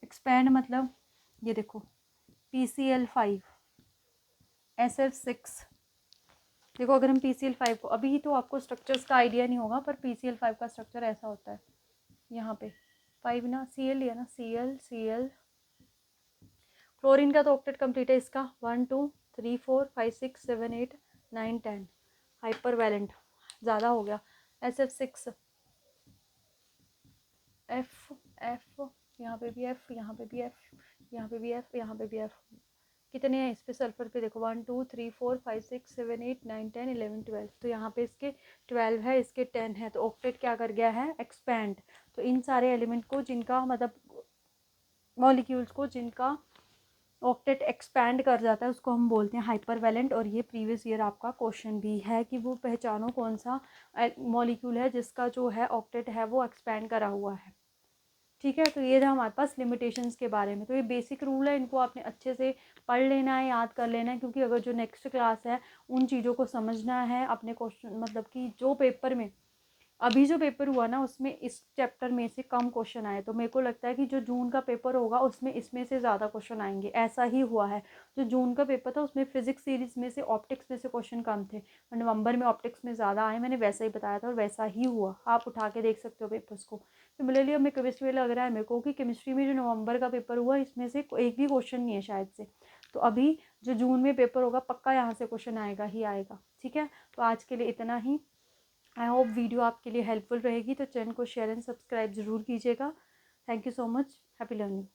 एक्सपैंड मतलब ये देखो PCl5 SF6। देखो अगर हम PCl5 को, अभी तो आपको स्ट्रक्चर्स का आइडिया नहीं होगा, पर PCl5 का स्ट्रक्चर ऐसा होता है। यहाँ पे 5 ना, Cl लिया ना, Cl क्लोरीन का तो ऑक्टेट कंप्लीट है इसका 1 2 3 4 5 6 7 8 9 10 हाइपर वैलेंट ज़्यादा हो गया। SF6 एफ एफ यहाँ पे भी एफ, यहाँ पे भी एफ, यहाँ पे भी एफ, यहाँ पे भी एफ। कितने हैं इस पे सल्फर पे देखो 1 2 3 4 5 6 7 8 9 10 11 12। तो यहाँ पे इसके 12 है, इसके 10 है, तो ऑक्टेट क्या कर गया है एक्सपैंड। तो इन सारे एलिमेंट को जिनका मतलब मॉलिक्यूल्स को जिनका ऑक्टेट एक्सपैंड कर जाता है उसको हम बोलते हैं हाइपर वैलेंट। और ये प्रीवियस ईयर आपका क्वेश्चन भी है कि वो पहचानो कौन सा मॉलिक्यूल है जिसका जो है ऑक्टेट है वो एक्सपैंड करा हुआ है। ठीक है, तो ये था हमारे पास लिमिटेशंस के बारे में। तो ये बेसिक रूल है, इनको आपने अच्छे से पढ़ लेना है, याद कर लेना है, क्योंकि अगर जो नेक्स्ट क्लास है उन चीज़ों को समझना है अपने क्वेश्चन, मतलब कि जो पेपर में अभी जो पेपर हुआ ना उसमें इस चैप्टर में से कम क्वेश्चन आए, तो मेरे को लगता है कि जो जून का पेपर होगा उसमें इसमें से ज़्यादा क्वेश्चन आएंगे। ऐसा ही हुआ है, जो जून का पेपर था उसमें फिजिक्स सीरीज में से ऑप्टिक्स में से क्वेश्चन कम थे, नवंबर में ऑप्टिक्स में ज़्यादा आए। मैंने वैसा ही बताया था और वैसा ही हुआ, आप उठा के देख सकते हो पेपर्स को। सिमिलरली हमें केमिस्ट्री में लग रहा है मेरे को कि केमिस्ट्री में जो नवंबर का पेपर हुआ इसमें से एक भी क्वेश्चन नहीं है शायद से। तो अभी जो जून में पेपर होगा पक्का यहाँ से क्वेश्चन आएगा ही आएगा। ठीक है, तो आज के लिए इतना ही। आई होप वीडियो आपके लिए हेल्पफुल रहेगी, तो चैनल को शेयर एंड सब्सक्राइब ज़रूर कीजिएगा। Thank you so much, happy learning.